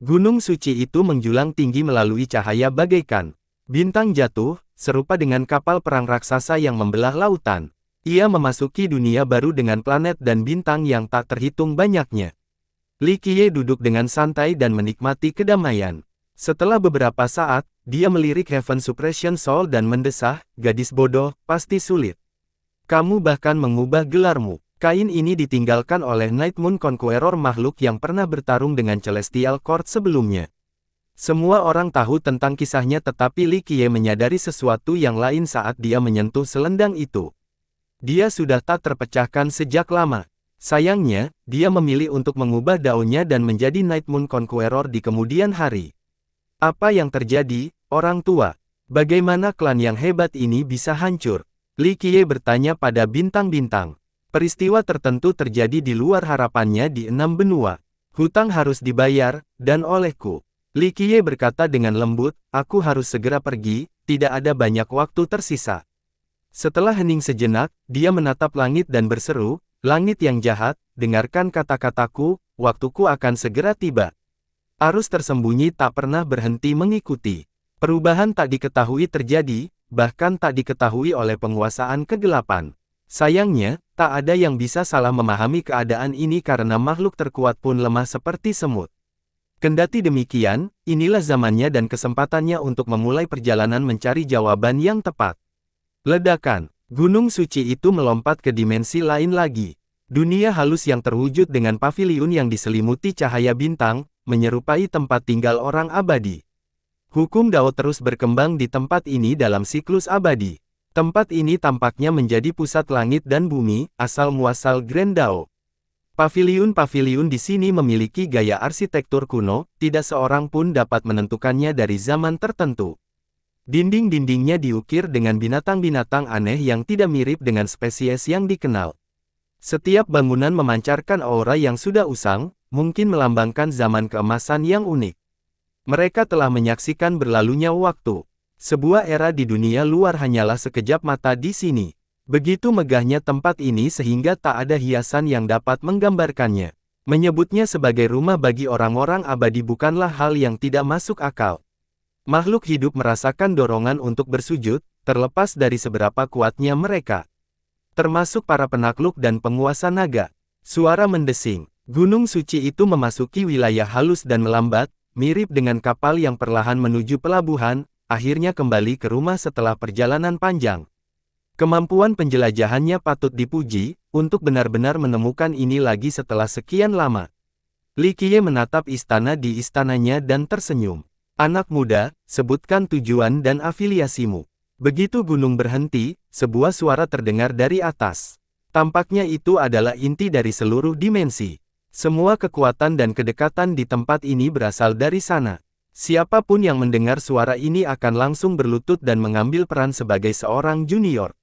Gunung suci itu menjulang tinggi melalui cahaya bagaikan bintang jatuh, serupa dengan kapal perang raksasa yang membelah lautan. Ia memasuki dunia baru dengan planet dan bintang yang tak terhitung banyaknya. Li Qiye duduk dengan santai dan menikmati kedamaian. Setelah beberapa saat, dia melirik Heaven Suppression Soul dan mendesah, gadis bodoh, pasti sulit. Kamu bahkan mengubah gelarmu. Kain ini ditinggalkan oleh Night Moon Conqueror, makhluk yang pernah bertarung dengan Celestial Court sebelumnya. Semua orang tahu tentang kisahnya, tetapi Li Qiye menyadari sesuatu yang lain saat dia menyentuh selendang itu. Dia sudah tak terpecahkan sejak lama. Sayangnya, dia memilih untuk mengubah daunnya dan menjadi Night Moon Conqueror di kemudian hari. Apa yang terjadi, orang tua? Bagaimana klan yang hebat ini bisa hancur? Li Qiye bertanya pada bintang-bintang. Peristiwa tertentu terjadi di luar harapannya di 6 benua. Hutang harus dibayar, dan olehku. Li Qiye berkata dengan lembut, aku harus segera pergi, tidak ada banyak waktu tersisa. Setelah hening sejenak, dia menatap langit dan berseru, langit yang jahat, dengarkan kata-kataku, waktuku akan segera tiba. Arus tersembunyi tak pernah berhenti mengikuti. Perubahan tak diketahui terjadi, bahkan tak diketahui oleh penguasaan kegelapan. Sayangnya, tak ada yang bisa salah memahami keadaan ini karena makhluk terkuat pun lemah seperti semut. Kendati demikian, inilah zamannya dan kesempatannya untuk memulai perjalanan mencari jawaban yang tepat. Ledakan. Gunung suci itu melompat ke dimensi lain lagi. Dunia halus yang terwujud dengan paviliun yang diselimuti cahaya bintang, menyerupai tempat tinggal orang abadi. Hukum Dao terus berkembang di tempat ini dalam siklus abadi. Tempat ini tampaknya menjadi pusat langit dan bumi, asal-muasal Grand Dao. Paviliun-paviliun di sini memiliki gaya arsitektur kuno, tidak seorang pun dapat menentukannya dari zaman tertentu. Dinding-dindingnya diukir dengan binatang-binatang aneh yang tidak mirip dengan spesies yang dikenal. Setiap bangunan memancarkan aura yang sudah usang, mungkin melambangkan zaman keemasan yang unik. Mereka telah menyaksikan berlalunya waktu. Sebuah era di dunia luar hanyalah sekejap mata di sini. Begitu megahnya tempat ini sehingga tak ada hiasan yang dapat menggambarkannya. Menyebutnya sebagai rumah bagi orang-orang abadi bukanlah hal yang tidak masuk akal. Makhluk hidup merasakan dorongan untuk bersujud, terlepas dari seberapa kuatnya mereka. Termasuk para penakluk dan penguasa naga. Suara mendesing. Gunung suci itu memasuki wilayah halus dan melambat, mirip dengan kapal yang perlahan menuju pelabuhan, akhirnya kembali ke rumah setelah perjalanan panjang. Kemampuan penjelajahannya patut dipuji, untuk benar-benar menemukan ini lagi setelah sekian lama. Li Qiye menatap istana di istananya dan tersenyum. Anak muda, sebutkan tujuan dan afiliasimu. Begitu gunung berhenti, sebuah suara terdengar dari atas. Tampaknya itu adalah inti dari seluruh dimensi. Semua kekuatan dan kedekatan di tempat ini berasal dari sana. Siapapun yang mendengar suara ini akan langsung berlutut dan mengambil peran sebagai seorang junior.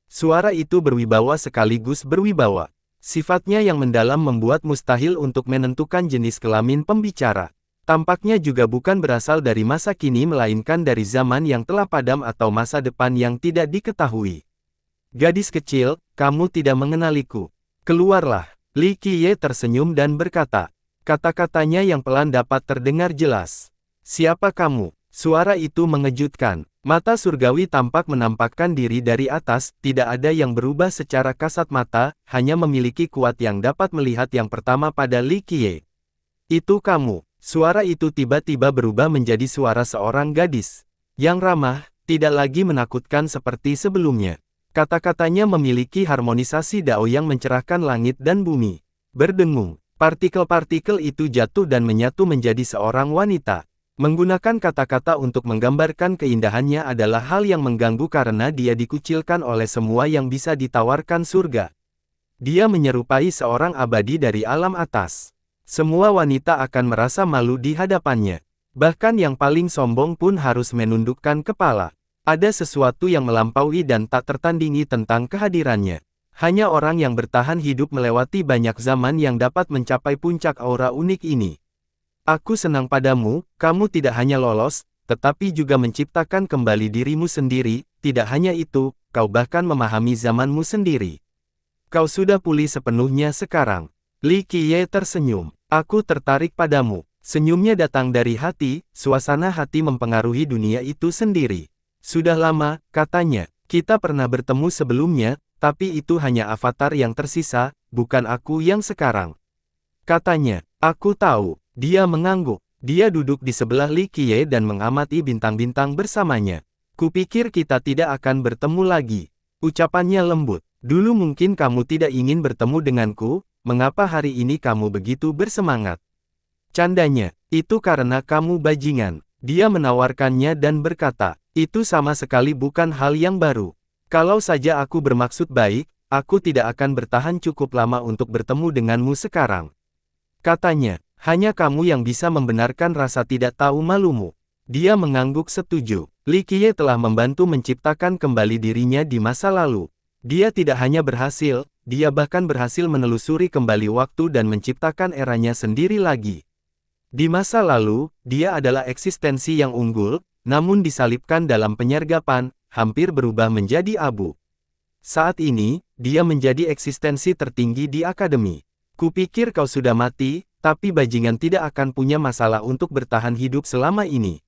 Suara itu berwibawa sekaligus berwibawa. Sifatnya yang mendalam membuat mustahil untuk menentukan jenis kelamin pembicara. Tampaknya juga bukan berasal dari masa kini melainkan dari zaman yang telah padam atau masa depan yang tidak diketahui. Gadis kecil, kamu tidak mengenaliku. Keluarlah. Li Qiye tersenyum dan berkata. Kata-katanya yang pelan dapat terdengar jelas. Siapa kamu? Suara itu mengejutkan. Mata surgawi tampak menampakkan diri dari atas, tidak ada yang berubah secara kasat mata, hanya memiliki kuat yang dapat melihat yang pertama pada Li Qiye. Itu kamu. Suara itu tiba-tiba berubah menjadi suara seorang gadis. Yang ramah, tidak lagi menakutkan seperti sebelumnya. Kata-katanya memiliki harmonisasi dao yang mencerahkan langit dan bumi. Berdengung, partikel-partikel itu jatuh dan menyatu menjadi seorang wanita. Menggunakan kata-kata untuk menggambarkan keindahannya adalah hal yang mengganggu karena dia dikucilkan oleh semua yang bisa ditawarkan surga. Dia menyerupai seorang abadi dari alam atas. Semua wanita akan merasa malu di hadapannya. Bahkan yang paling sombong pun harus menundukkan kepala. Ada sesuatu yang melampaui dan tak tertandingi tentang kehadirannya. Hanya orang yang bertahan hidup melewati banyak zaman yang dapat mencapai puncak aura unik ini. Aku senang padamu, kamu tidak hanya lolos, tetapi juga menciptakan kembali dirimu sendiri, tidak hanya itu, kau bahkan memahami zamanmu sendiri. Kau sudah pulih sepenuhnya sekarang. Li Qiye tersenyum. Aku tertarik padamu. Senyumnya datang dari hati, suasana hati mempengaruhi dunia itu sendiri. Sudah lama, katanya, kita pernah bertemu sebelumnya, tapi itu hanya avatar yang tersisa, bukan aku yang sekarang. Katanya, aku tahu. Dia mengangguk. Dia duduk di sebelah Li Qiye dan mengamati bintang-bintang bersamanya. Kupikir kita tidak akan bertemu lagi. Ucapannya lembut. Dulu mungkin kamu tidak ingin bertemu denganku, mengapa hari ini kamu begitu bersemangat? Candanya, itu karena kamu bajingan. Dia menawarkannya dan berkata, itu sama sekali bukan hal yang baru. Kalau saja aku bermaksud baik, aku tidak akan bertahan cukup lama untuk bertemu denganmu sekarang. Katanya, hanya kamu yang bisa membenarkan rasa tidak tahu malumu. Dia mengangguk setuju. Li Qiye telah membantu menciptakan kembali dirinya di masa lalu. Dia tidak hanya berhasil, dia bahkan berhasil menelusuri kembali waktu dan menciptakan eranya sendiri lagi. Di masa lalu, dia adalah eksistensi yang unggul, namun disalibkan dalam penyergapan, hampir berubah menjadi abu. Saat ini, dia menjadi eksistensi tertinggi di akademi. Kupikir kau sudah mati, tapi bajingan tidak akan punya masalah untuk bertahan hidup selama ini.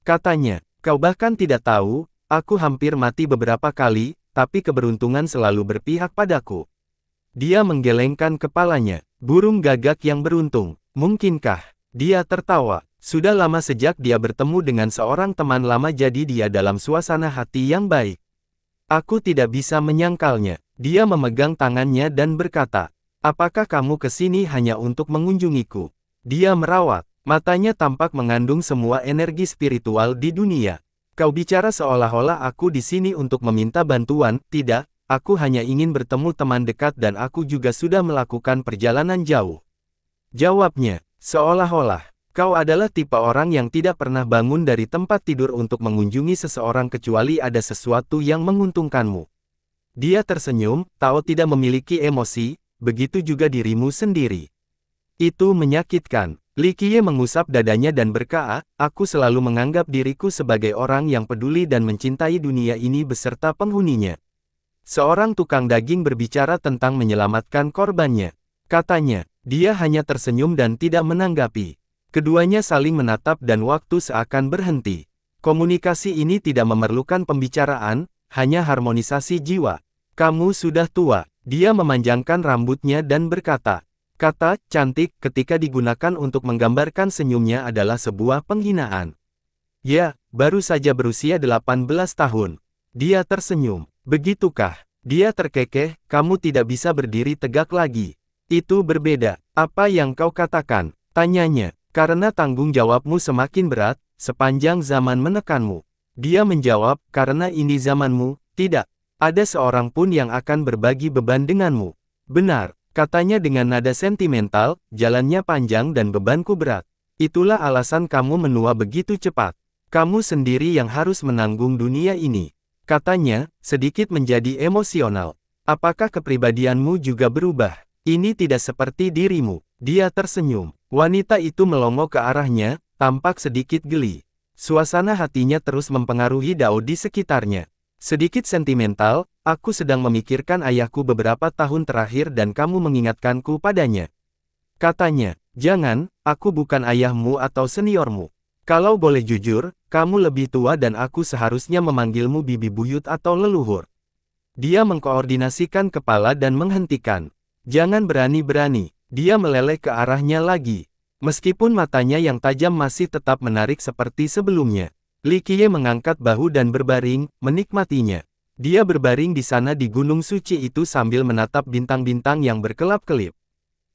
Katanya, kau bahkan tidak tahu, aku hampir mati beberapa kali, tapi keberuntungan selalu berpihak padaku. Dia menggelengkan kepalanya, burung gagak yang beruntung, mungkinkah? Dia tertawa, sudah lama sejak dia bertemu dengan seorang teman lama jadi dia dalam suasana hati yang baik. Aku tidak bisa menyangkalnya. Dia memegang tangannya dan berkata, apakah kamu ke sini hanya untuk mengunjungiku? Dia merawat, matanya tampak mengandung semua energi spiritual di dunia. Kau bicara seolah-olah aku di sini untuk meminta bantuan, tidak, aku hanya ingin bertemu teman dekat dan aku juga sudah melakukan perjalanan jauh. Jawabnya, seolah-olah, kau adalah tipe orang yang tidak pernah bangun dari tempat tidur untuk mengunjungi seseorang kecuali ada sesuatu yang menguntungkanmu. Dia tersenyum, Tao tidak memiliki emosi, begitu juga dirimu sendiri. Itu menyakitkan. Li Qiye mengusap dadanya dan berkata, aku selalu menganggap diriku sebagai orang yang peduli dan mencintai dunia ini beserta penghuninya. Seorang tukang daging berbicara tentang menyelamatkan korbannya. Katanya, dia hanya tersenyum dan tidak menanggapi. Keduanya saling menatap dan waktu seakan berhenti. Komunikasi ini tidak memerlukan pembicaraan, hanya harmonisasi jiwa. Kamu sudah tua. Dia memanjangkan rambutnya dan berkata, kata cantik ketika digunakan untuk menggambarkan senyumnya adalah sebuah penghinaan. Ya, baru saja berusia 18 tahun. Dia tersenyum. Begitukah? Dia terkekeh, kamu tidak bisa berdiri tegak lagi. Itu berbeda. Apa yang kau katakan? Tanyanya. Karena tanggung jawabmu semakin berat, sepanjang zaman menekanmu. Dia menjawab, karena ini zamanmu, tidak. Ada seorang pun yang akan berbagi beban denganmu. Benar, katanya dengan nada sentimental, jalannya panjang dan bebanku berat. Itulah alasan kamu menua begitu cepat. Kamu sendiri yang harus menanggung dunia ini. Katanya, sedikit menjadi emosional. Apakah kepribadianmu juga berubah? Ini tidak seperti dirimu. Dia tersenyum. Wanita itu melongo ke arahnya, tampak sedikit geli. Suasana hatinya terus mempengaruhi Dao di sekitarnya. Sedikit sentimental, Aku sedang memikirkan ayahku beberapa tahun terakhir dan kamu mengingatkanku padanya. Katanya, jangan, aku bukan ayahmu atau seniormu. Kalau boleh jujur, kamu lebih tua dan aku seharusnya memanggilmu bibi buyut atau leluhur. Dia mengkoordinasikan kepala dan menghentikan. Jangan berani-berani, dia meleleh ke arahnya lagi. Meskipun matanya yang tajam masih tetap menarik seperti sebelumnya. Li Qiye mengangkat bahu dan berbaring, menikmatinya. Dia berbaring di sana di gunung suci itu sambil menatap bintang-bintang yang berkelap-kelip.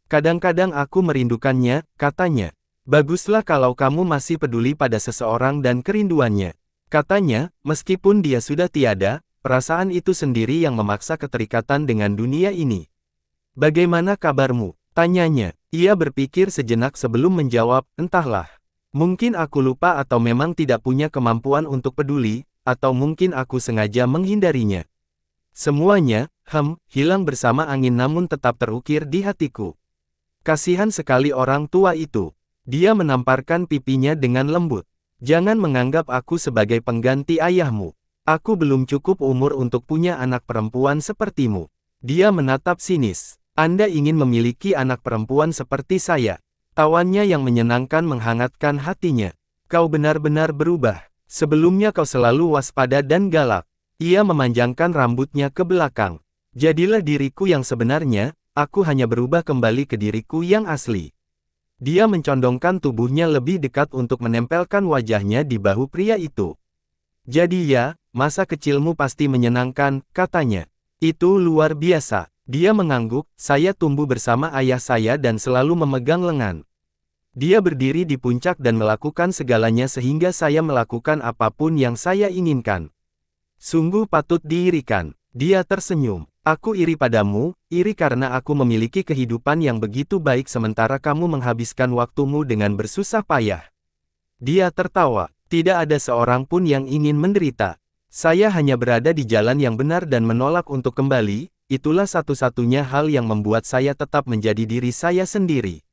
Kadang-kadang aku merindukannya, katanya. Baguslah kalau kamu masih peduli pada seseorang dan kerinduannya. Katanya, meskipun dia sudah tiada, perasaan itu sendiri yang memaksa keterikatan dengan dunia ini. Bagaimana kabarmu? Tanyanya. Ia berpikir sejenak sebelum menjawab, entahlah. Mungkin aku lupa atau memang tidak punya kemampuan untuk peduli, atau mungkin aku sengaja menghindarinya. Semuanya, hilang bersama angin namun tetap terukir di hatiku. Kasihan sekali orang tua itu. Dia menamparkan pipinya dengan lembut. Jangan menganggap aku sebagai pengganti ayahmu. Aku belum cukup umur untuk punya anak perempuan sepertimu. Dia menatap sinis. Anda ingin memiliki anak perempuan seperti saya. Tawannya yang menyenangkan menghangatkan hatinya. Kau benar-benar berubah. Sebelumnya kau selalu waspada dan galak. Ia memanjangkan rambutnya ke belakang. Jadilah diriku yang sebenarnya, aku hanya berubah kembali ke diriku yang asli. Dia mencondongkan tubuhnya lebih dekat untuk menempelkan wajahnya di bahu pria itu. Jadi ya, masa kecilmu pasti menyenangkan, katanya. Itu luar biasa. Dia mengangguk, saya tumbuh bersama ayah saya dan selalu memegang lengan. Dia berdiri di puncak dan melakukan segalanya sehingga saya melakukan apapun yang saya inginkan. Sungguh patut diirikan. Dia tersenyum. Aku iri padamu, iri karena aku memiliki kehidupan yang begitu baik sementara kamu menghabiskan waktumu dengan bersusah payah. Dia tertawa. Tidak ada seorang pun yang ingin menderita. Saya hanya berada di jalan yang benar dan menolak untuk kembali, itulah satu-satunya hal yang membuat saya tetap menjadi diri saya sendiri.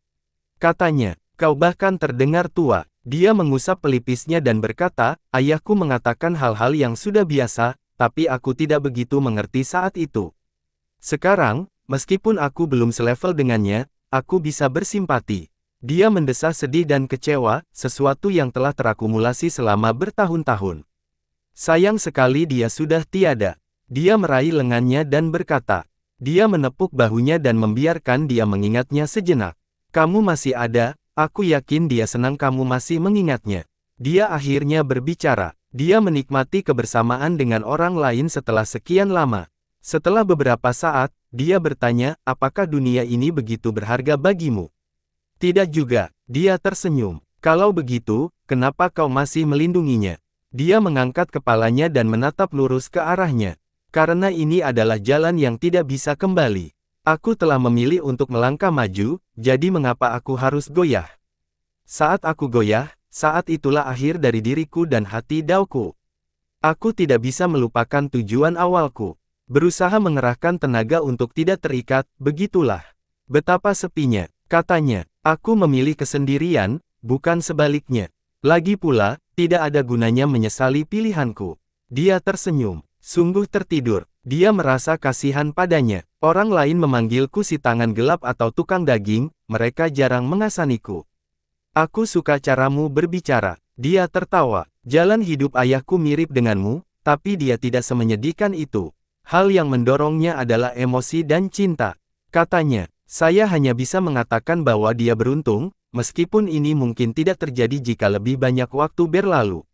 Katanya, kau bahkan terdengar tua. Dia mengusap pelipisnya dan berkata, ayahku mengatakan hal-hal yang sudah biasa, tapi aku tidak begitu mengerti saat itu. Sekarang, meskipun aku belum selevel dengannya, aku bisa bersimpati. Dia mendesah sedih dan kecewa, sesuatu yang telah terakumulasi selama bertahun-tahun. Sayang sekali dia sudah tiada. Dia meraih lengannya dan berkata. Dia menepuk bahunya dan membiarkan dia mengingatnya sejenak. Kamu masih ada, aku yakin dia senang kamu masih mengingatnya. Dia akhirnya berbicara. Dia menikmati kebersamaan dengan orang lain setelah sekian lama. Setelah beberapa saat, dia bertanya, apakah dunia ini begitu berharga bagimu? Tidak juga, dia tersenyum. Kalau begitu, kenapa kau masih melindunginya? Dia mengangkat kepalanya dan menatap lurus ke arahnya. Karena ini adalah jalan yang tidak bisa kembali. Aku telah memilih untuk melangkah maju, jadi mengapa aku harus goyah? Saat aku goyah, saat itulah akhir dari diriku dan hati dauku. Aku tidak bisa melupakan tujuan awalku. Berusaha mengerahkan tenaga untuk tidak terikat, begitulah. Betapa sepinya, katanya. Aku memilih kesendirian, bukan sebaliknya. Lagi pula, tidak ada gunanya menyesali pilihanku. Dia tersenyum. Sungguh tertidur. Dia merasa kasihan padanya. Orang lain memanggilku si tangan gelap atau tukang daging, mereka jarang mengasaniku. Aku suka caramu berbicara. Dia tertawa. Jalan hidup ayahku mirip denganmu, tapi dia tidak semenyedihkan itu. Hal yang mendorongnya adalah emosi dan cinta. Katanya, saya hanya bisa mengatakan bahwa dia beruntung, meskipun ini mungkin tidak terjadi jika lebih banyak waktu berlalu.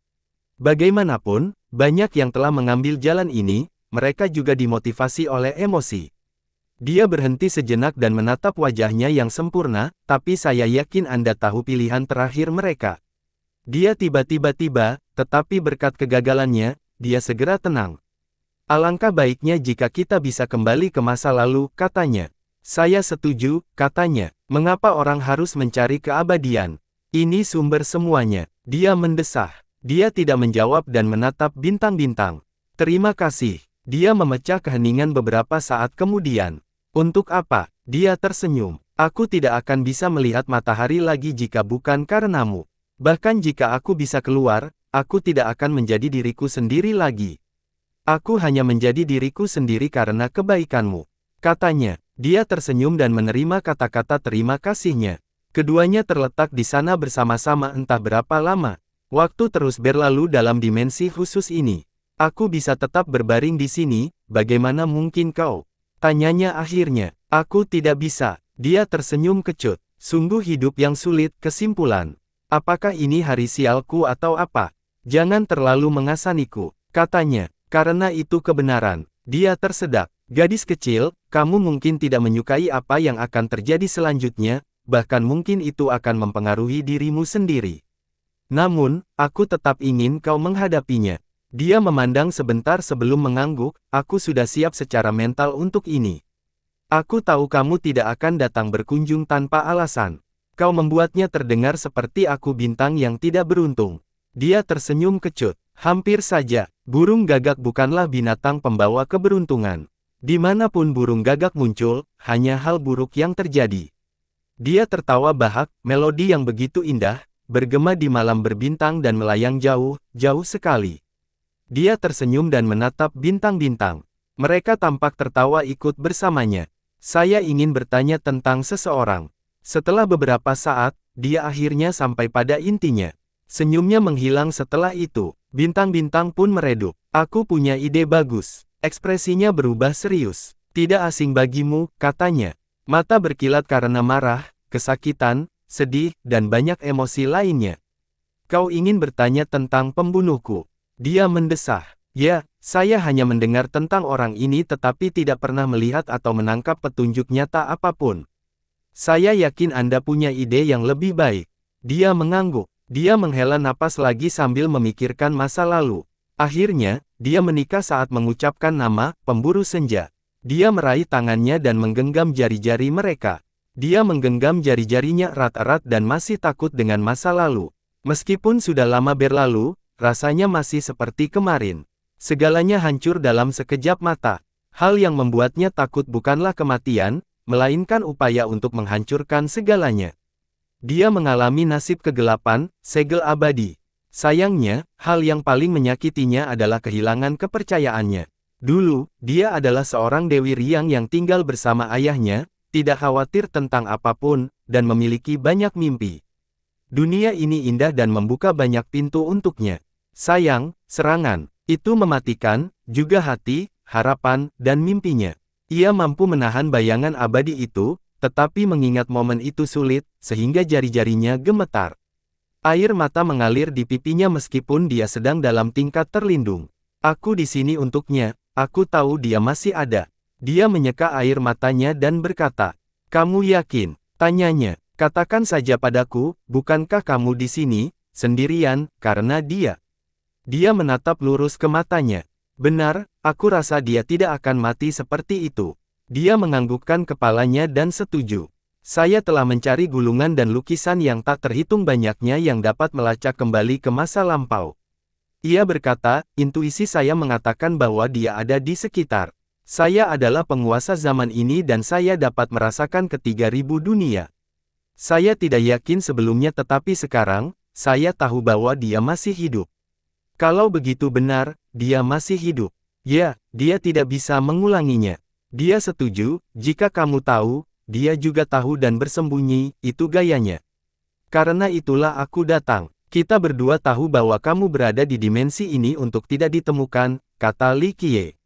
Bagaimanapun, banyak yang telah mengambil jalan ini, mereka juga dimotivasi oleh emosi. Dia berhenti sejenak dan menatap wajahnya yang sempurna, tapi saya yakin Anda tahu pilihan terakhir mereka. Dia tiba-tiba, tetapi berkat kegagalannya, dia segera tenang. Alangkah baiknya jika kita bisa kembali ke masa lalu, katanya. Saya setuju, katanya. Mengapa orang harus mencari keabadian? Ini sumber semuanya. Dia mendesah. Dia tidak menjawab dan menatap bintang-bintang. Terima kasih. Dia memecah keheningan beberapa saat kemudian. Untuk apa? Dia tersenyum. Aku tidak akan bisa melihat matahari lagi jika bukan karenamu. Bahkan jika aku bisa keluar, aku tidak akan menjadi diriku sendiri lagi. Aku hanya menjadi diriku sendiri karena kebaikanmu, katanya. Dia tersenyum dan menerima kata-kata terima kasihnya. Keduanya terletak di sana bersama-sama entah berapa lama. Waktu terus berlalu dalam dimensi khusus ini. Aku bisa tetap berbaring di sini, bagaimana mungkin kau? Tanyanya akhirnya. Aku tidak bisa. Dia tersenyum kecut. Sungguh hidup yang sulit. Kesimpulan. Apakah ini hari sialku atau apa? Jangan terlalu mengasaniku, katanya. Karena itu kebenaran. Dia tersedak. Gadis kecil, kamu mungkin tidak menyukai apa yang akan terjadi selanjutnya, bahkan mungkin itu akan mempengaruhi dirimu sendiri. Namun, aku tetap ingin kau menghadapinya. Dia memandang sebentar sebelum mengangguk, aku sudah siap secara mental untuk ini. Aku tahu kamu tidak akan datang berkunjung tanpa alasan. Kau membuatnya terdengar seperti aku bintang yang tidak beruntung. Dia tersenyum kecut. Hampir saja, burung gagak bukanlah binatang pembawa keberuntungan. Dimanapun burung gagak muncul, hanya hal buruk yang terjadi. Dia tertawa bahak, melodi yang begitu indah, bergema di malam berbintang dan melayang jauh, jauh sekali. Dia tersenyum dan menatap bintang-bintang. Mereka tampak tertawa ikut bersamanya. Saya ingin bertanya tentang seseorang. Setelah beberapa saat, dia akhirnya sampai pada intinya. Senyumnya menghilang setelah itu. Bintang-bintang pun meredup. Aku punya ide bagus. Ekspresinya berubah serius. Tidak asing bagimu, katanya. Mata berkilat karena marah, kesakitan, sedih, dan banyak emosi lainnya. Kau ingin bertanya tentang pembunuhku? Dia mendesah. Ya, saya hanya mendengar tentang orang ini tetapi tidak pernah melihat atau menangkap petunjuk nyata apapun. Saya yakin Anda punya ide yang lebih baik. Dia mengangguk. Dia menghela napas lagi sambil memikirkan masa lalu. Akhirnya, dia menikah saat mengucapkan nama pemburu senja. Dia meraih tangannya dan menggenggam jari-jari mereka. Dia menggenggam jari-jarinya erat-erat dan masih takut dengan masa lalu. Meskipun sudah lama berlalu, rasanya masih seperti kemarin. Segalanya hancur dalam sekejap mata. Hal yang membuatnya takut bukanlah kematian, melainkan upaya untuk menghancurkan segalanya. Dia mengalami nasib kegelapan, segel abadi. Sayangnya, hal yang paling menyakitinya adalah kehilangan kepercayaannya. Dulu, dia adalah seorang Dewi Riang yang tinggal bersama ayahnya, tidak khawatir tentang apapun, dan memiliki banyak mimpi. Dunia ini indah dan membuka banyak pintu untuknya. Sayang, serangan, itu mematikan, juga hati, harapan, dan mimpinya. Ia mampu menahan bayangan abadi itu, tetapi mengingat momen itu sulit, sehingga jari-jarinya gemetar. Air mata mengalir di pipinya meskipun dia sedang dalam tingkat terlindung. Aku di sini untuknya, aku tahu dia masih ada. Dia menyeka air matanya dan berkata, "Kamu yakin?" Tanyanya, "Katakan saja padaku, bukankah kamu di sini, sendirian, karena dia?" Dia menatap lurus ke matanya. "Benar, aku rasa dia tidak akan mati seperti itu." Dia menganggukkan kepalanya dan setuju. Saya telah mencari gulungan dan lukisan yang tak terhitung banyaknya yang dapat melacak kembali ke masa lampau. Ia berkata, intuisi saya mengatakan bahwa dia ada di sekitar. Saya adalah penguasa zaman ini dan saya dapat merasakan ketiga ribu dunia. Saya tidak yakin sebelumnya tetapi sekarang, saya tahu bahwa dia masih hidup. Kalau begitu benar, dia masih hidup. Ya, dia tidak bisa mengulanginya. Dia setuju, jika kamu tahu, dia juga tahu dan bersembunyi, itu gayanya. Karena itulah aku datang. Kita berdua tahu bahwa kamu berada di dimensi ini untuk tidak ditemukan, kata Li Qiye.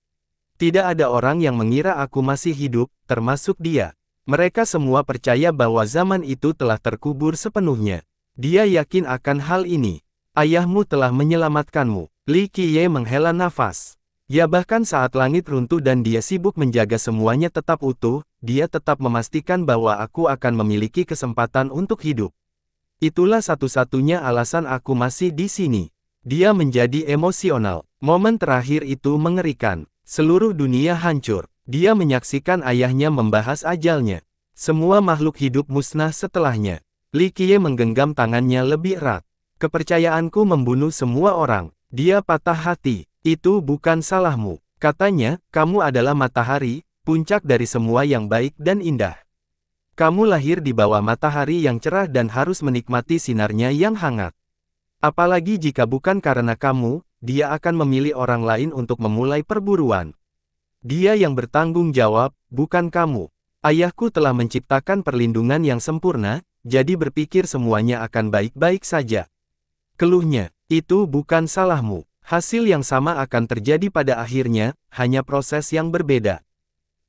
Tidak ada orang yang mengira aku masih hidup, termasuk dia. Mereka semua percaya bahwa zaman itu telah terkubur sepenuhnya. Dia yakin akan hal ini. Ayahmu telah menyelamatkanmu. Li Qiye menghela nafas. Ya bahkan saat langit runtuh dan dia sibuk menjaga semuanya tetap utuh, dia tetap memastikan bahwa aku akan memiliki kesempatan untuk hidup. Itulah satu-satunya alasan aku masih di sini. Dia menjadi emosional. Momen terakhir itu mengerikan. Seluruh dunia hancur. Dia menyaksikan ayahnya membahas ajalnya. Semua makhluk hidup musnah setelahnya. Li Qiye menggenggam tangannya lebih erat. Kepercayaanku membunuh semua orang. Dia patah hati. Itu bukan salahmu. Katanya, kamu adalah matahari, puncak dari semua yang baik dan indah. Kamu lahir di bawah matahari yang cerah dan harus menikmati sinarnya yang hangat. Apalagi jika bukan karena kamu, dia akan memilih orang lain untuk memulai perburuan. Dia yang bertanggung jawab, bukan kamu. Ayahku telah menciptakan perlindungan yang sempurna, jadi berpikir semuanya akan baik-baik saja. Keluhnya, itu bukan salahmu. Hasil yang sama akan terjadi pada akhirnya, hanya proses yang berbeda.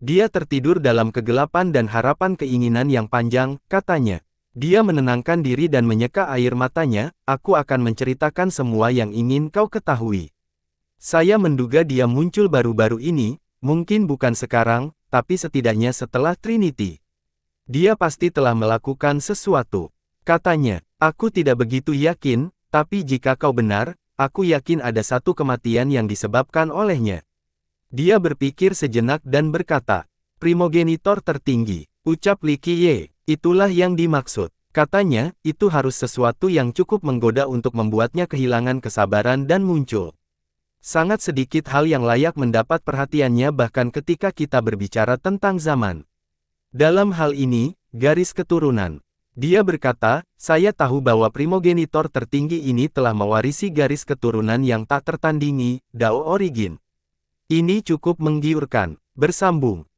Dia tertidur dalam kegelapan dan harapan keinginan yang panjang, katanya. Dia menenangkan diri dan menyeka air matanya, aku akan menceritakan semua yang ingin kau ketahui. Saya menduga dia muncul baru-baru ini, mungkin bukan sekarang, tapi setidaknya setelah Trinity. Dia pasti telah melakukan sesuatu. Katanya, aku tidak begitu yakin, tapi jika kau benar, aku yakin ada satu kematian yang disebabkan olehnya. Dia berpikir sejenak dan berkata, primogenitor tertinggi, ucap Li Qiye, itulah yang dimaksud. Katanya, itu harus sesuatu yang cukup menggoda untuk membuatnya kehilangan kesabaran dan muncul. Sangat sedikit hal yang layak mendapat perhatiannya bahkan ketika kita berbicara tentang zaman. Dalam hal ini, garis keturunan. Dia berkata, saya tahu bahwa primogenitor tertinggi ini telah mewarisi garis keturunan yang tak tertandingi, Dao Origin. Ini cukup menggiurkan. Bersambung,